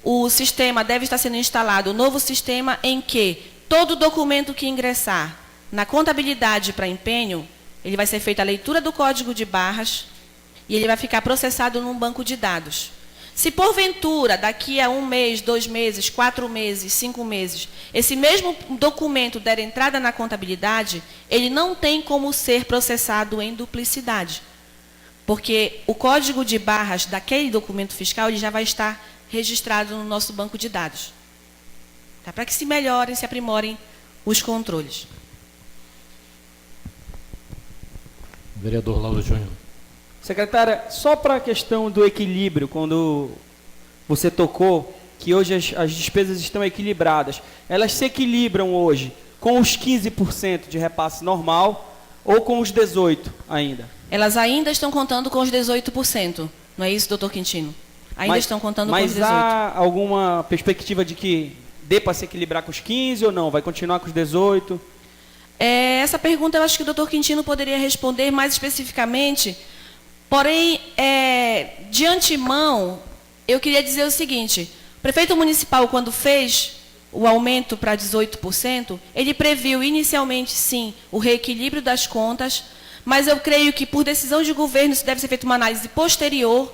o sistema deve estar sendo instalado, o novo sistema em que todo documento que ingressar na contabilidade para empenho, ele vai ser feita a leitura do código de barras e ele vai ficar processado num banco de dados. Se porventura, daqui a 1 mês, 2 meses, 4 meses, 5 meses, esse mesmo documento der entrada na contabilidade, ele não tem como ser processado em duplicidade. Porque o código de barras daquele documento fiscal ele já vai estar registrado no nosso banco de dados. Tá? Para que se melhorem, se aprimorem os controles. Vereador Lauro Júnior. Secretária, só para a questão do equilíbrio, quando você tocou que hoje as despesas estão equilibradas, elas se equilibram hoje com os 15% de repasse normal ou com os 18% ainda? Elas ainda estão contando com os 18%. Não é isso, doutor Quintino? Ainda estão contando com os 18%. Mas há alguma perspectiva de que dê para se equilibrar com os 15% ou não? Vai continuar com os 18%? Essa pergunta eu acho que o doutor Quintino poderia responder mais especificamente. Porém, de antemão, eu queria dizer o seguinte. O prefeito municipal, quando fez o aumento para 18%, ele previu inicialmente, sim, o reequilíbrio das contas, mas eu creio que, por decisão de governo, isso deve ser feita uma análise posterior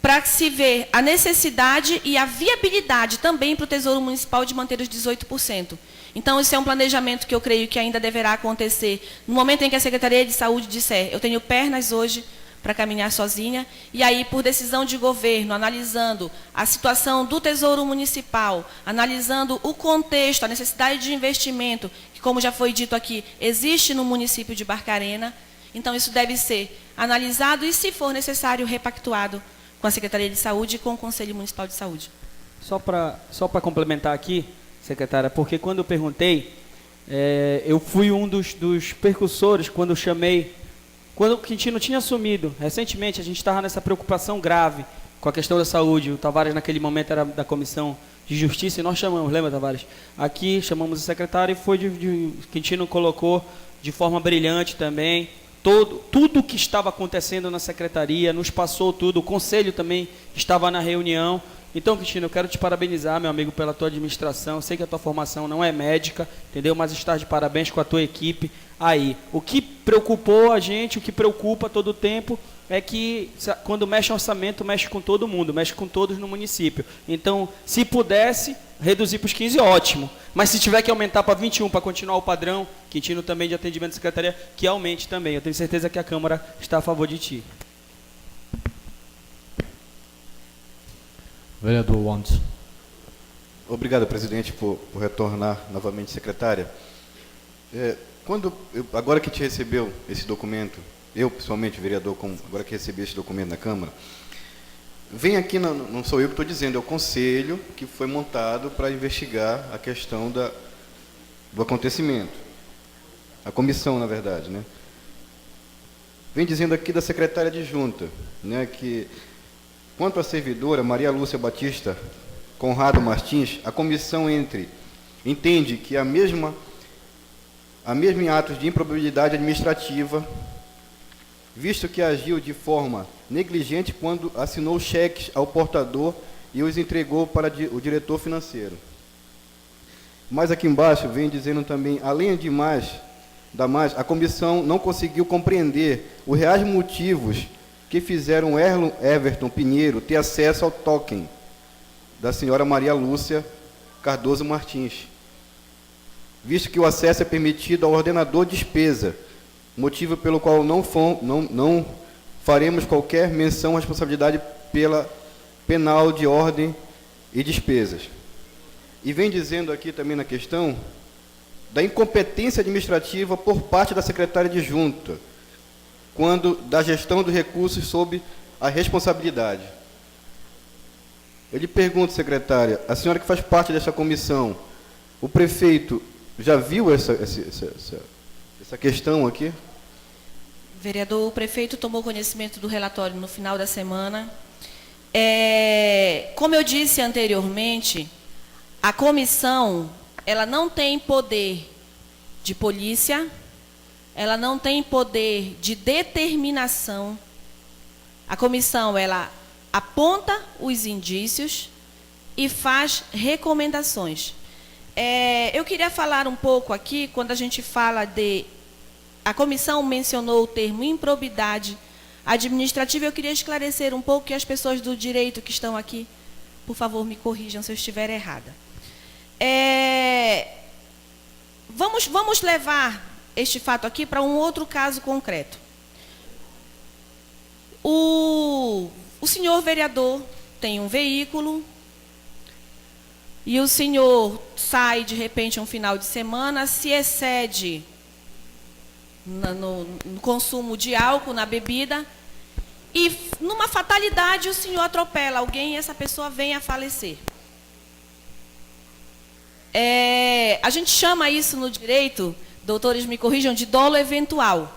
para se ver a necessidade e a viabilidade também para o Tesouro Municipal de manter os 18%. Então, isso é um planejamento que eu creio que ainda deverá acontecer no momento em que a Secretaria de Saúde disser, eu tenho pernas hoje para caminhar sozinha, e aí, por decisão de governo, analisando a situação do Tesouro Municipal, analisando o contexto, a necessidade de investimento, que, como já foi dito aqui, existe no município de Barcarena. Então, isso deve ser analisado e, se for necessário, repactuado com a Secretaria de Saúde e com o Conselho Municipal de Saúde. Só para complementar aqui, secretária, porque quando eu perguntei, eu fui um dos percussores quando eu chamei, quando o Quintino tinha assumido. Recentemente, a gente estava nessa preocupação grave com a questão da saúde. O Tavares, naquele momento, era da Comissão de Justiça e nós chamamos, lembra, Tavares? Aqui chamamos o secretário e foi Quintino colocou de forma brilhante também tudo o que estava acontecendo na secretaria, nos passou tudo, o conselho também estava na reunião. Então, Quintino, eu quero te parabenizar, meu amigo, pela tua administração. Eu sei que a tua formação não é médica, entendeu? Mas estás de parabéns com a tua equipe aí. O que preocupou a gente, o que preocupa todo o tempo, é que quando mexe orçamento, mexe com todo mundo, mexe com todos no município. Então, se pudesse reduzir para os 15, ótimo. Mas se tiver que aumentar para 21 para continuar o padrão, Quintino também de atendimento da secretaria, que aumente também. Eu tenho certeza que a Câmara está a favor de ti. Vereador Wandes. Obrigado, presidente, por retornar novamente, secretária. Agora que te recebeu esse documento, eu, pessoalmente, vereador, agora que recebi esse documento na Câmara, vem aqui, não sou eu que estou dizendo, é o conselho que foi montado para investigar a questão do acontecimento. A comissão, na verdade, né? Vem dizendo aqui da secretária adjunta, né, que, quanto à servidora Maria Lúcia Batista Conrado Martins, a comissão entende que a mesma em atos de improbabilidade administrativa, visto que agiu de forma negligente quando assinou cheques ao portador e os entregou para o diretor financeiro. Mas aqui embaixo vem dizendo também, além de mais, a comissão não conseguiu compreender os reais motivos que fizeram Erlon Everton Pinheiro ter acesso ao token da senhora Maria Lúcia Cardoso Martins, visto que o acesso é permitido ao ordenador de despesa, motivo pelo qual não faremos qualquer menção à responsabilidade pela penal de ordem e despesas. E vem dizendo aqui também na questão da incompetência administrativa por parte da secretária adjunta, quando da gestão dos recursos sob a responsabilidade. Eu lhe pergunto, secretária, a senhora que faz parte dessa comissão, o prefeito já viu essa questão aqui? Vereador, o prefeito tomou conhecimento do relatório no final da semana. Como eu disse anteriormente, a comissão, ela não tem poder de polícia, ela não tem poder de determinação. A comissão, ela aponta os indícios e faz recomendações. Eu queria falar um pouco aqui, quando a gente fala de... A comissão mencionou o termo improbidade administrativa, eu queria esclarecer um pouco que as pessoas do direito que estão aqui, por favor, me corrijam se eu estiver errada. Vamos levar este fato aqui para um outro caso concreto. O senhor vereador tem um veículo e o senhor sai, de repente, um final de semana, se excede no consumo de álcool, na bebida, e, numa fatalidade, o senhor atropela alguém e essa pessoa vem a falecer. A gente chama isso no direito, doutores me corrijam, de dolo eventual.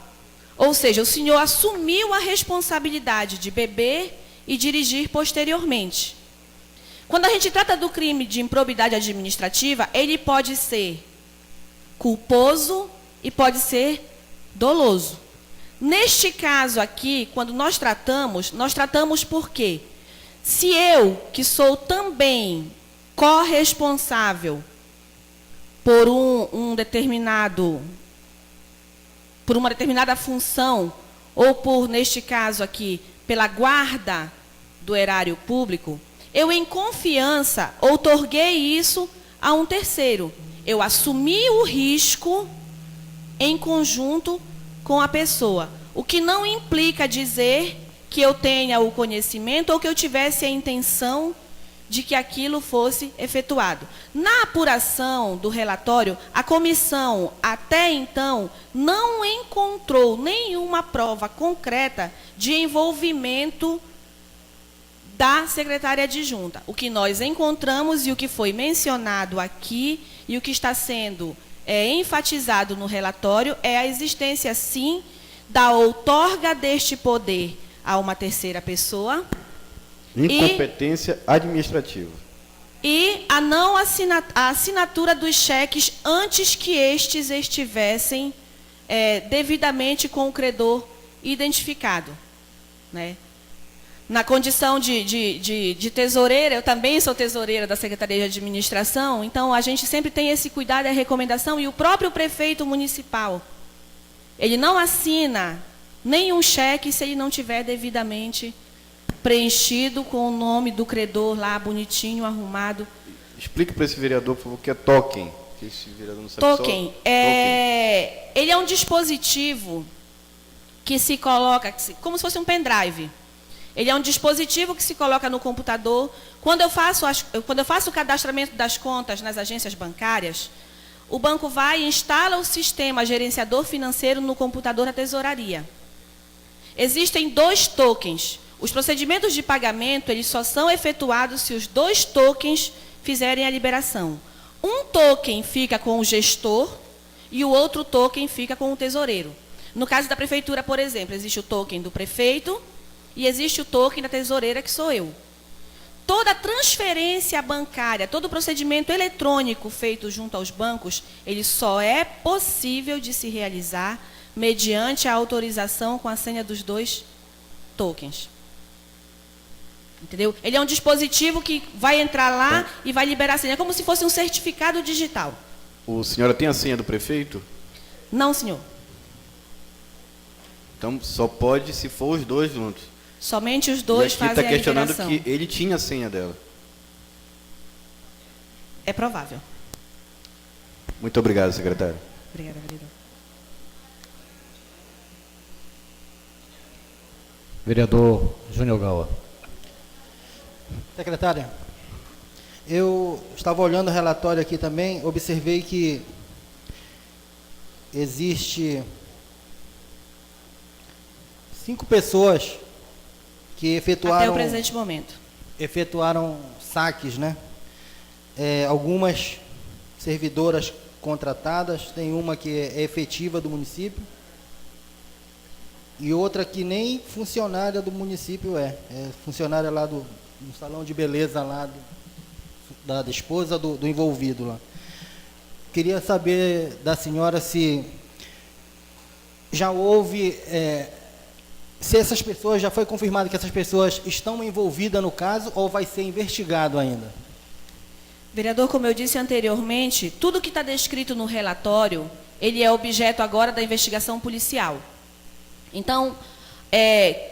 Ou seja, o senhor assumiu a responsabilidade de beber e dirigir posteriormente. Quando a gente trata do crime de improbidade administrativa, ele pode ser culposo e pode ser doloso. Neste caso aqui, quando nós tratamos por quê? Se eu, que sou também corresponsável por uma determinada função, ou por, neste caso aqui, pela guarda do erário público, eu, em confiança, outorguei isso a um terceiro. Eu assumi o risco em conjunto com a pessoa, o que não implica dizer que eu tenha o conhecimento ou que eu tivesse a intenção de que aquilo fosse efetuado. Na apuração do relatório, a comissão, até então, não encontrou nenhuma prova concreta de envolvimento da secretária adjunta. O que nós encontramos e o que foi mencionado aqui e o que está sendo enfatizado no relatório é a existência, sim, da outorga deste poder a uma terceira pessoa. Incompetência administrativa. E a assinatura dos cheques antes que estes estivessem devidamente com o credor identificado, né? Na condição de tesoureira, eu também sou tesoureira da Secretaria de Administração, então a gente sempre tem esse cuidado e a recomendação, e o próprio prefeito municipal, ele não assina nenhum cheque se ele não tiver devidamente preenchido com o nome do credor lá, bonitinho, arrumado. Explique para esse vereador, por favor, o que é token. Que esse vereador não sabe token. Ele é um dispositivo que se coloca, como se fosse um pendrive. Ele é um dispositivo que se coloca no computador. Quando eu faço o cadastramento das contas nas agências bancárias, o banco vai e instala o sistema gerenciador financeiro no computador da tesouraria. Existem 2 tokens. Os procedimentos de pagamento, eles só são efetuados se os 2 tokens fizerem a liberação. Um token fica com o gestor e o outro token fica com o tesoureiro. No caso da prefeitura, por exemplo, existe o token do prefeito e existe o token da tesoureira, que sou eu. Toda transferência bancária, todo procedimento eletrônico feito junto aos bancos, ele só é possível de se realizar mediante a autorização com a senha dos 2 tokens. Entendeu? Ele é um dispositivo que vai entrar lá e vai liberar a senha. É como se fosse um certificado digital. O senhora tem a senha do prefeito? Não, senhor. Então só pode se for os dois juntos. Somente os E dois aqui está fazem a questionando liberação. que ele tinha a senha dela. É provável. Muito obrigado, secretário. Obrigada, vereador. Vereador Júnior Gaua. Secretária, eu estava olhando o relatório aqui também, observei que existe 5 pessoas que Até o presente momento. efetuaram saques, né? Algumas servidoras contratadas, tem uma que é efetiva do município e outra que nem funcionária do município é funcionária lá do salão de beleza lá da esposa do envolvido lá. Queria saber da senhora se já houve, se essas pessoas, já foi confirmado que essas pessoas estão envolvidas no caso ou vai ser investigado ainda? Vereador, como eu disse anteriormente, tudo que está descrito no relatório, ele é objeto agora da investigação policial. Então,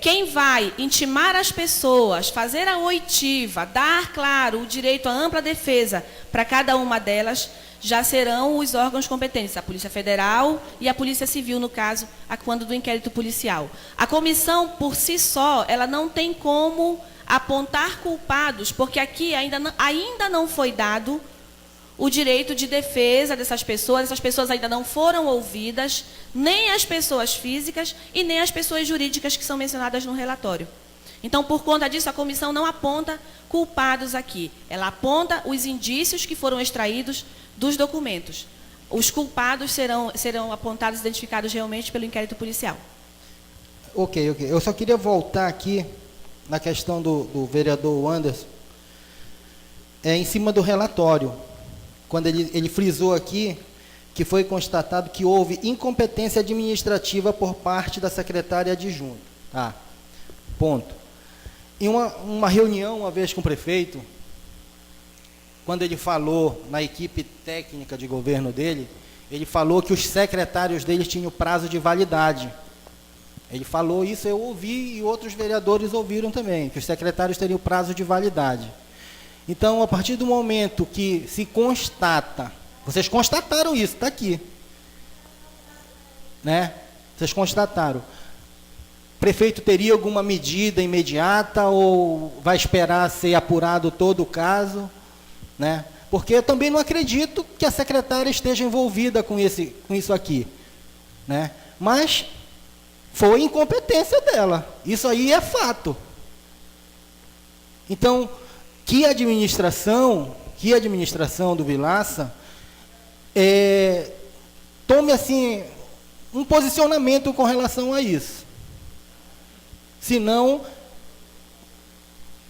quem vai intimar as pessoas, fazer a oitiva, dar, claro, o direito à ampla defesa para cada uma delas, já serão os órgãos competentes, a Polícia Federal e a Polícia Civil, no caso, a quando do inquérito policial. A comissão, por si só, ela não tem como apontar culpados, porque aqui ainda não foi dado o direito de defesa dessas pessoas. Essas pessoas ainda não foram ouvidas, nem as pessoas físicas e nem as pessoas jurídicas que são mencionadas no relatório. Então, por conta disso, a comissão não aponta culpados aqui. Ela aponta os indícios que foram extraídos dos documentos. Os culpados serão apontados, identificados realmente pelo inquérito policial. Ok. Eu só queria voltar aqui na questão do vereador Anderson, em cima do relatório, quando ele frisou aqui que foi constatado que houve incompetência administrativa por parte da secretária adjunta. Ponto. Em uma reunião, uma vez com o prefeito, quando ele falou na equipe técnica de governo dele, ele falou que os secretários dele tinham prazo de validade. Ele falou isso, eu ouvi e outros vereadores ouviram também, que os secretários teriam prazo de validade. Então, a partir do momento que se constata, vocês constataram isso, está aqui, né? Vocês constataram. O prefeito teria alguma medida imediata ou vai esperar ser apurado todo o caso, né? Porque eu também não acredito que a secretária esteja envolvida com isso aqui, né? Mas foi incompetência dela, isso aí é fato. Então, que administração do Vilaça tome assim um posicionamento com relação a isso. Senão,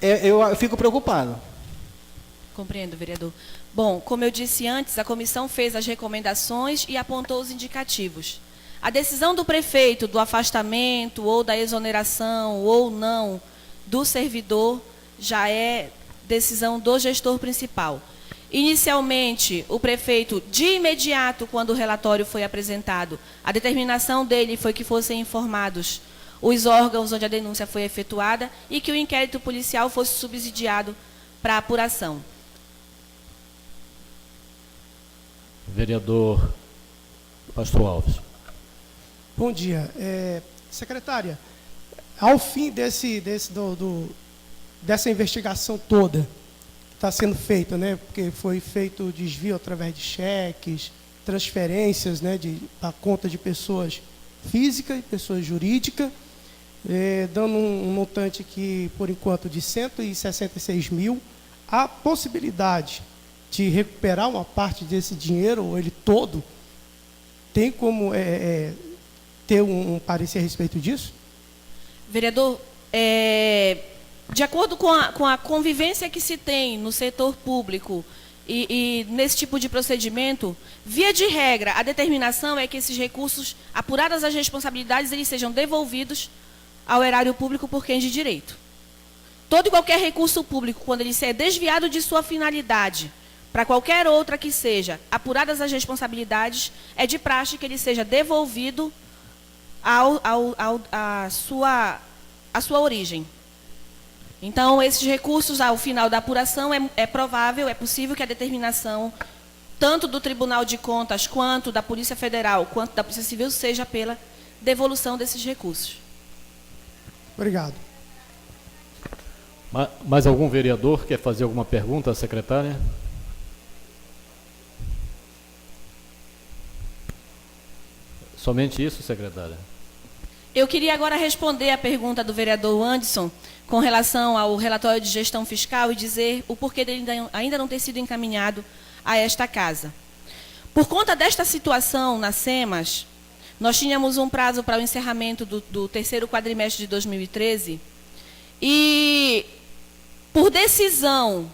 eu fico preocupado. Compreendo, vereador. Bom, como eu disse antes, a comissão fez as recomendações e apontou os indicativos. A decisão do prefeito do afastamento ou da exoneração ou não do servidor já é decisão do gestor principal. Inicialmente, o prefeito, de imediato, quando o relatório foi apresentado, a determinação dele foi que fossem informados os órgãos onde a denúncia foi efetuada e que o inquérito policial fosse subsidiado para apuração. Vereador Pastor Alves. Bom dia. Secretária, ao fim dessa investigação toda que está sendo feita, né, porque foi feito desvio através de cheques, transferências, né, para conta de pessoas físicas e pessoas jurídicas, dando um montante aqui, por enquanto, de 166 mil, a possibilidade de recuperar uma parte desse dinheiro, ou ele todo, tem como ter um parecer a respeito disso? Vereador, de acordo com a convivência que se tem no setor público e nesse tipo de procedimento, via de regra, a determinação é que esses recursos, apuradas as responsabilidades, eles sejam devolvidos ao erário público por quem de direito. todo e qualquer recurso público, quando ele é desviado de sua finalidade, para qualquer outra que seja, apuradas as responsabilidades, é de praxe que ele seja devolvido à sua origem. Então, esses recursos, ao final da apuração, é provável, é possível que a determinação, tanto do Tribunal de Contas, quanto da Polícia Federal, quanto da Polícia Civil, seja pela devolução desses recursos. Obrigado. Mais algum vereador quer fazer alguma pergunta à secretária? Somente isso, secretária? Eu queria agora responder a pergunta do vereador Anderson com relação ao relatório de gestão fiscal e dizer o porquê dele ainda não ter sido encaminhado a esta casa. Por conta desta situação na SEMAS, nós tínhamos um prazo para o encerramento do terceiro quadrimestre de 2013 e, por decisão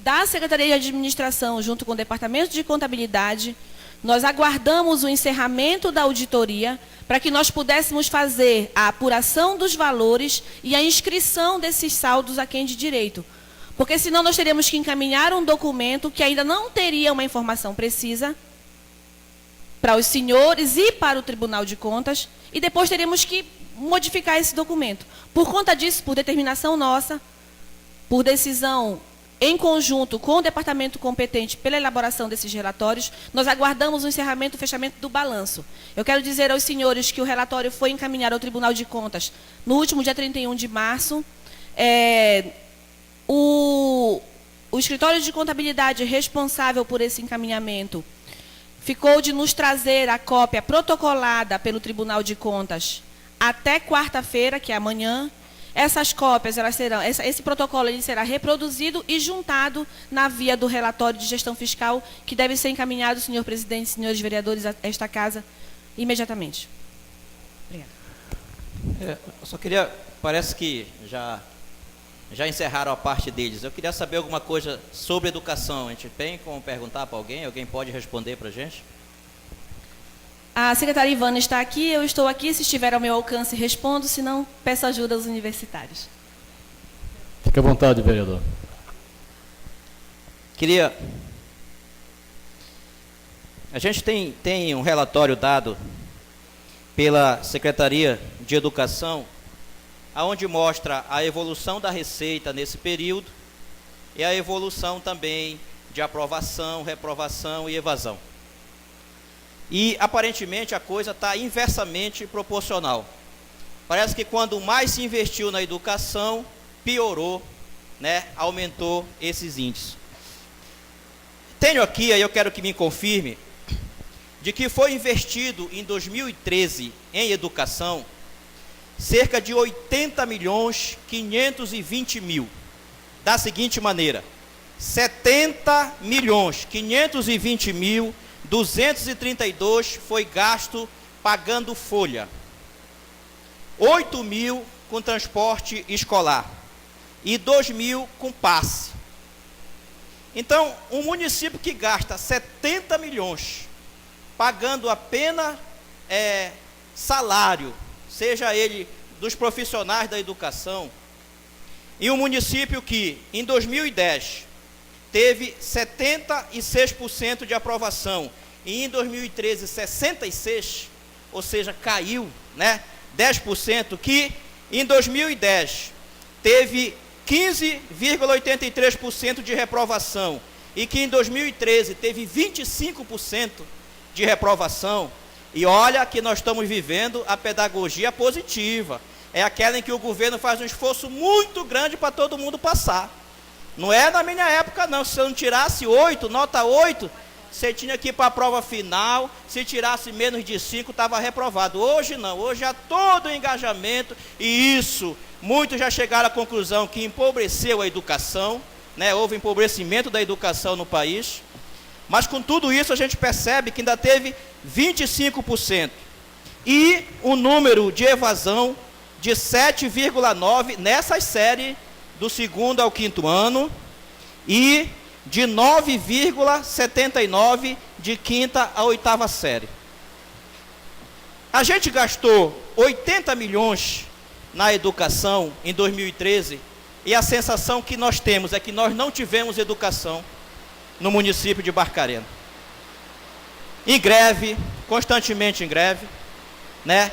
da Secretaria de Administração, junto com o Departamento de Contabilidade, nós aguardamos o encerramento da auditoria para que nós pudéssemos fazer a apuração dos valores e a inscrição desses saldos a quem de direito. Porque senão nós teríamos que encaminhar um documento que ainda não teria uma informação precisa para os senhores e para o Tribunal de Contas, e depois teríamos que modificar esse documento. Por conta disso, por determinação nossa, por decisão em conjunto com o departamento competente pela elaboração desses relatórios, nós aguardamos o encerramento e o fechamento do balanço. Eu quero dizer aos senhores que o relatório foi encaminhado ao Tribunal de Contas no último dia 31 de março. O escritório de contabilidade responsável por esse encaminhamento ficou de nos trazer a cópia protocolada pelo Tribunal de Contas até quarta-feira, que é amanhã. Essas cópias, esse protocolo ele será reproduzido e juntado na via do relatório de gestão fiscal, que deve ser encaminhado, senhor presidente, senhores vereadores, a esta casa, imediatamente. Obrigada. Eu só queria, parece que já encerraram a parte deles. Eu queria saber alguma coisa sobre educação. A gente tem como perguntar para alguém? Alguém pode responder para a gente? A secretária Ivana está aqui, eu estou aqui. Se estiver ao meu alcance, respondo. Se não, peço ajuda aos universitários. Fique à vontade, vereador. A gente tem um relatório dado pela Secretaria de Educação, aonde mostra a evolução da receita nesse período e a evolução também de aprovação, reprovação e evasão. E, aparentemente, a coisa está inversamente proporcional. Parece que quando mais se investiu na educação, piorou, né, aumentou esses índices. Tenho aqui, aí eu quero que me confirme, de que foi investido em 2013 em educação cerca de 80.520.000, da seguinte maneira: 70.520.232 foi gasto pagando folha, 8.000 com transporte escolar e 2.000 com passe. Então, um município que gasta 70 milhões pagando apenas salário, seja ele dos profissionais da educação, e um município que, em 2010, teve 76% de aprovação, e em 2013, 66%, ou seja, caiu, né, 10%, que em 2010 teve 15,83% de reprovação, e que em 2013 teve 25% de reprovação. E olha que nós estamos vivendo a pedagogia positiva. É aquela em que o governo faz um esforço muito grande para todo mundo passar. Não é na minha época, não. Se você não tirasse 8, nota 8, você tinha que ir para a prova final. Se tirasse menos de 5, estava reprovado. Hoje não. Hoje há todo o engajamento. E isso, muitos já chegaram à conclusão que empobreceu a educação, né? Houve empobrecimento da educação no país. Mas com tudo isso a gente percebe que ainda teve 25%. E um número de evasão de 7,9% nessa série do 2º ao 5º ano e de 9,79% de 5ª à 8ª série. A gente gastou 80 milhões na educação em 2013 E a sensação que nós temos é que nós não tivemos educação no município de Barcarena. Em greve, constantemente em greve, né?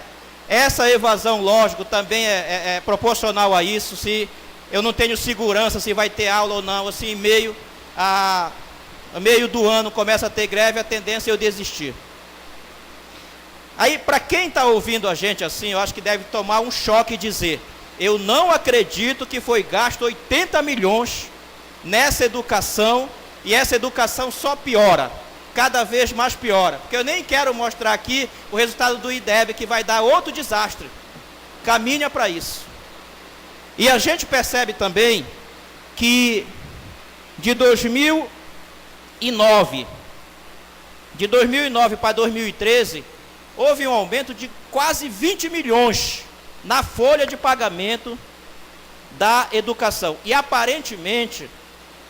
Essa evasão, lógico, também é proporcional a isso. Se eu não tenho segurança se vai ter aula ou não, assim, meio do ano começa a ter greve, a tendência é eu desistir. Aí, para quem está ouvindo a gente assim, eu acho que deve tomar um choque e dizer: eu não acredito que foi gasto 80 milhões nessa educação, e essa educação só piora, cada vez mais piora. Porque eu nem quero mostrar aqui o resultado do IDEB, que vai dar outro desastre. Caminha para isso. E a gente percebe também que de 2009 para 2013, houve um aumento de quase 20 milhões na folha de pagamento da educação. E aparentemente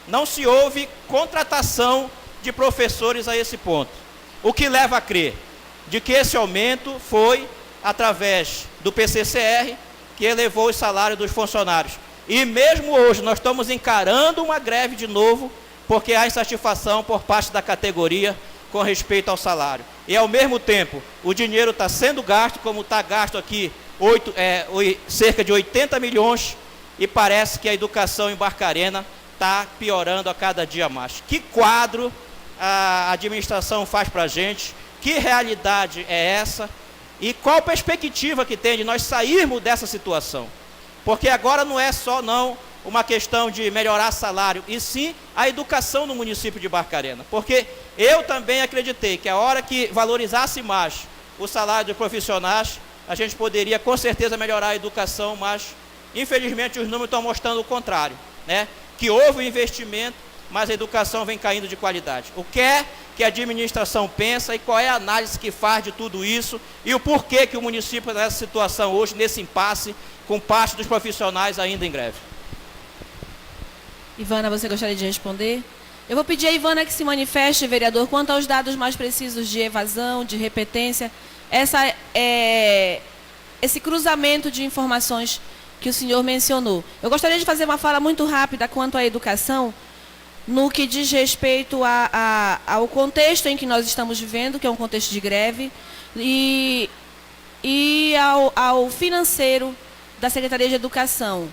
não se houve contratação de professores a esse ponto. O que leva a crer de que esse aumento foi através do PCCR, que elevou o salário dos funcionários. E mesmo hoje nós estamos encarando uma greve de novo, porque há insatisfação por parte da categoria com respeito ao salário. E ao mesmo tempo, o dinheiro está sendo gasto, como está gasto aqui, cerca de 80 milhões, e parece que a educação em Barcarena está piorando a cada dia mais. Que quadro a administração faz para a gente? Que realidade é essa? E qual perspectiva que tem de nós sairmos dessa situação? Porque agora não é só uma questão de melhorar salário, e sim a educação no município de Barcarena. Porque eu também acreditei que a hora que valorizasse mais o salário dos profissionais, a gente poderia com certeza melhorar a educação, mas infelizmente os números estão mostrando o contrário, né? Que houve um investimento, mas a educação vem caindo de qualidade. O que é que a administração pensa e qual é a análise que faz de tudo isso e o porquê que o município está nessa situação hoje, nesse impasse, com parte dos profissionais ainda em greve? Ivana, você gostaria de responder? Eu vou pedir a Ivana que se manifeste, vereador, quanto aos dados mais precisos de evasão, de repetência, esse cruzamento de informações que o senhor mencionou. Eu gostaria de fazer uma fala muito rápida quanto à educação, no que diz respeito ao contexto em que nós estamos vivendo, que é um contexto de greve, e ao financeiro da Secretaria de Educação.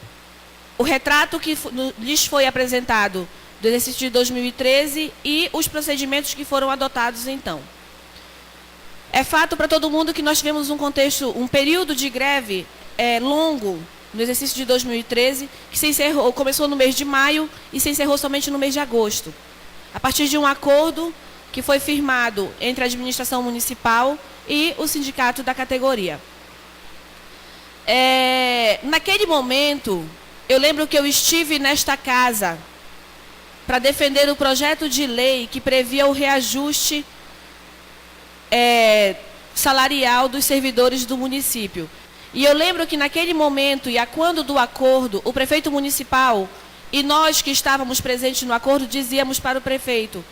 O retrato que lhes foi apresentado do exercício de 2013 e os procedimentos que foram adotados então. É fato para todo mundo que nós tivemos um período de greve longo no exercício de 2013, que começou no mês de maio e se encerrou somente no mês de agosto. A partir de um acordo que foi firmado entre a administração municipal e o sindicato da categoria. Naquele momento, eu lembro que eu estive nesta casa para defender o projeto de lei que previa o reajuste salarial dos servidores do município. E eu lembro que naquele momento, e a quando do acordo, o prefeito municipal e nós que estávamos presentes no acordo dizíamos para o prefeito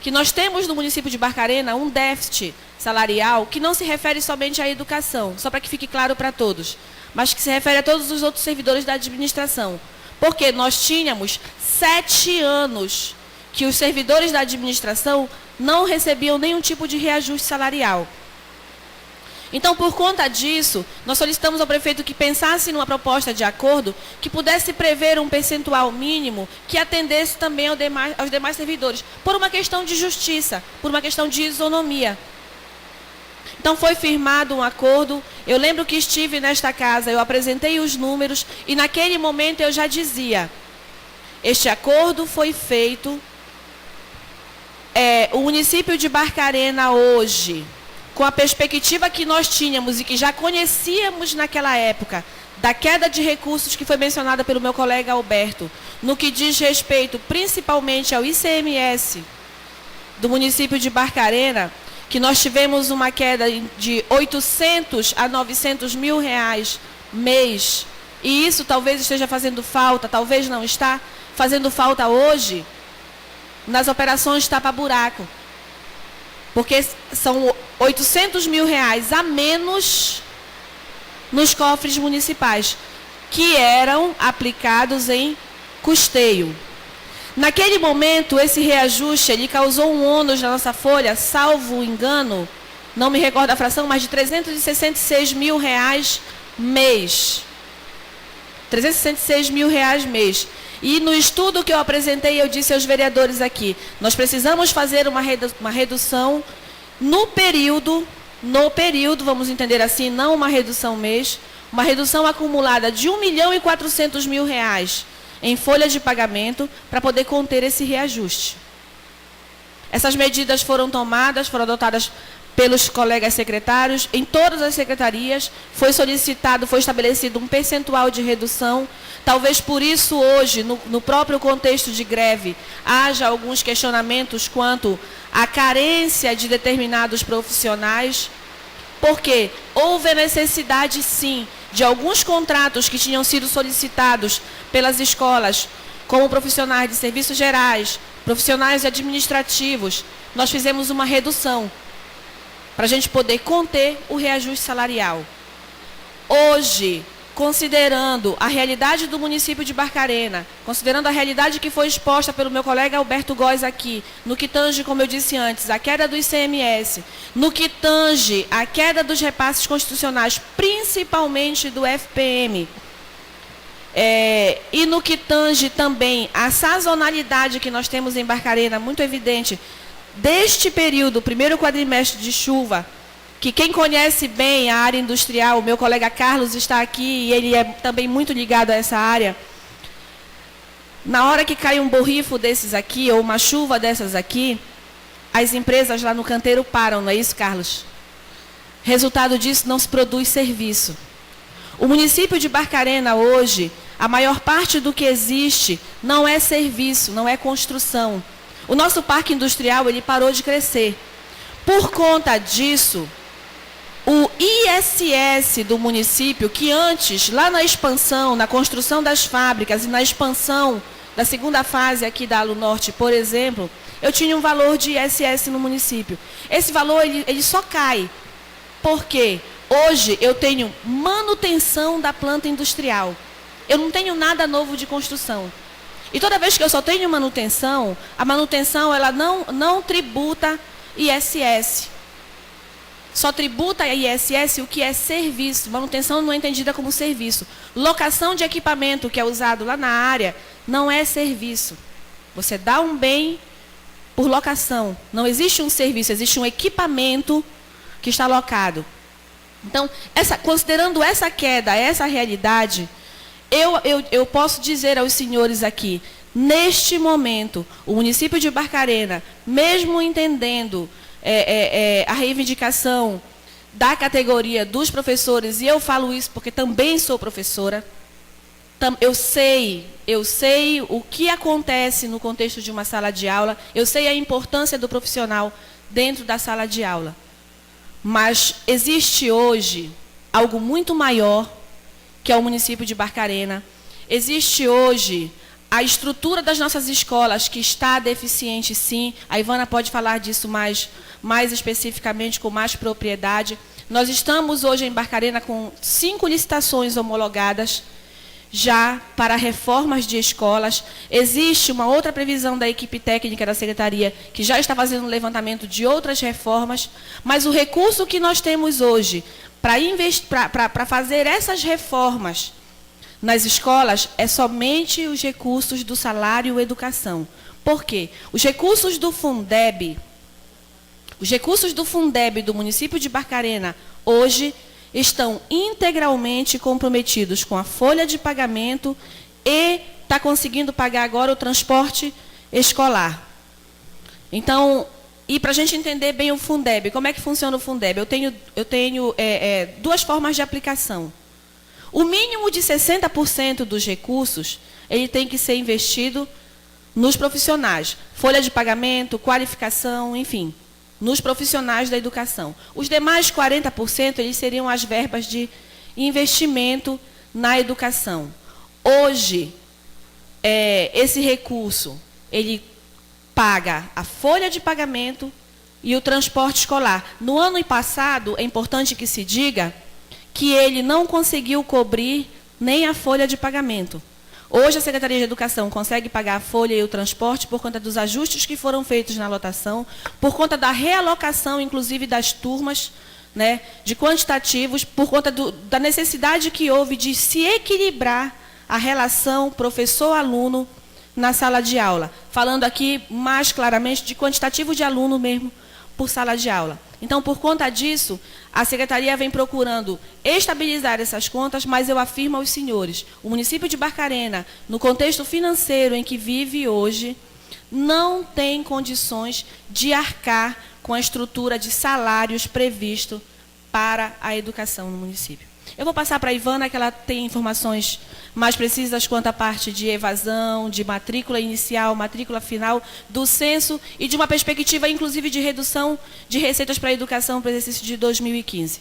que nós temos no município de Barcarena um déficit salarial que não se refere somente à educação, só para que fique claro para todos, mas que se refere a todos os outros servidores da administração. Porque nós tínhamos 7 anos que os servidores da administração não recebiam nenhum tipo de reajuste salarial. Então, por conta disso, nós solicitamos ao prefeito que pensasse numa proposta de acordo que pudesse prever um percentual mínimo que atendesse também aos demais servidores, por uma questão de justiça, por uma questão de isonomia. Então, foi firmado um acordo. Eu lembro que estive nesta casa, eu apresentei os números e naquele momento eu já dizia, este acordo foi feito, o município de Barcarena hoje, com a perspectiva que nós tínhamos e que já conhecíamos naquela época, da queda de recursos que foi mencionada pelo meu colega Alberto, no que diz respeito principalmente ao ICMS do município de Barcarena, que nós tivemos uma queda de 800 a 900 mil reais mês, e isso talvez esteja fazendo falta, talvez não está fazendo falta hoje, nas operações tapa-buraco. Porque são 800 mil reais a menos nos cofres municipais. que eram aplicados em custeio. Naquele momento, esse reajuste ele causou um ônus na nossa folha, salvo engano, não me recordo a fração, mas de R$366 mil mês. R$366 mil mês. E no estudo que eu apresentei, eu disse aos vereadores aqui, nós precisamos fazer uma redução no período, vamos entender assim, não uma redução mês, uma redução acumulada de R$1.400.000 em folha de pagamento para poder conter esse reajuste. Essas medidas foram tomadas, foram adotadas pelos colegas secretários, em todas as secretarias, foi solicitado, foi estabelecido um percentual de redução. Talvez por isso hoje, no próprio contexto de greve, haja alguns questionamentos quanto à carência de determinados profissionais, porque houve a necessidade, sim, de alguns contratos que tinham sido solicitados pelas escolas, como profissionais de serviços gerais, profissionais administrativos, nós fizemos uma redução para a gente poder conter o reajuste salarial. Hoje, considerando a realidade do município de Barcarena, considerando a realidade que foi exposta pelo meu colega Alberto Góes aqui, no que tange, como eu disse antes, a queda do ICMS, no que tange a queda dos repasses constitucionais, principalmente do FPM, e no que tange também a sazonalidade que nós temos em Barcarena, muito evidente, deste período, primeiro quadrimestre de chuva, que quem conhece bem a área industrial, o meu colega Carlos está aqui e ele é também muito ligado a essa área. Na hora que cai um borrifo desses aqui, ou uma chuva dessas aqui, as empresas lá no canteiro param, não é isso, Carlos? Resultado disso, não se produz serviço. O município de Barcarena hoje, a maior parte do que existe não é serviço, não é construção. O nosso parque industrial, ele parou de crescer. Por conta disso, o ISS do município, que antes, lá na expansão, na construção das fábricas e na expansão da segunda fase aqui da Alu Norte, por exemplo, eu tinha um valor de ISS no município. Esse valor, ele só cai. Por quê? Hoje eu tenho manutenção da planta industrial. Eu não tenho nada novo de construção. E toda vez que eu só tenho manutenção, a manutenção ela não tributa ISS. Só tributa ISS o que é serviço. Manutenção não é entendida como serviço. Locação de equipamento que é usado lá na área não é serviço. Você dá um bem por locação. Não existe um serviço, existe um equipamento que está locado. Então, considerando essa queda, essa realidade, eu posso dizer aos senhores aqui, neste momento, o município de Barcarena, mesmo entendendo a reivindicação da categoria dos professores, e eu falo isso porque também sou professora, eu sei o que acontece no contexto de uma sala de aula, eu sei a importância do profissional dentro da sala de aula. Mas existe hoje algo muito maior, que é o município de Barcarena. Existe hoje a estrutura das nossas escolas, que está deficiente, sim. A Ivana pode falar disso mais especificamente, com mais propriedade. Nós estamos hoje em Barcarena com 5 licitações homologadas, já para reformas de escolas. Existe uma outra previsão da equipe técnica da Secretaria, que já está fazendo um levantamento de outras reformas, mas o recurso que nós temos hoje para fazer essas reformas nas escolas é somente os recursos do salário educação. Por quê? Os recursos do Fundeb do município de Barcarena, hoje, estão integralmente comprometidos com a folha de pagamento e está conseguindo pagar agora o transporte escolar. Então, e para a gente entender bem o Fundeb, como é que funciona o Fundeb? Eu tenho 2 formas de aplicação. O mínimo de 60% dos recursos, ele tem que ser investido nos profissionais. Folha de pagamento, qualificação, enfim, nos profissionais da educação. Os demais 40%, eles seriam as verbas de investimento na educação. Hoje, esse recurso, ele paga a folha de pagamento e o transporte escolar. No ano passado, é importante que se diga que ele não conseguiu cobrir nem a folha de pagamento. Hoje a Secretaria de Educação consegue pagar a folha e o transporte por conta dos ajustes que foram feitos na lotação, por conta da realocação, inclusive, das turmas, né, de quantitativos, por conta da necessidade que houve de se equilibrar a relação professor-aluno na sala de aula. Falando aqui mais claramente de quantitativo de aluno mesmo por sala de aula. Então, por conta disso, a Secretaria vem procurando estabilizar essas contas, mas eu afirmo aos senhores, o município de Barcarena, no contexto financeiro em que vive hoje, não tem condições de arcar com a estrutura de salários previsto para a educação no município. Eu vou passar para a Ivana, que ela tem informações mais precisas quanto à parte de evasão, de matrícula inicial, matrícula final, do censo e de uma perspectiva, inclusive, de redução de receitas para a educação para o exercício de 2015.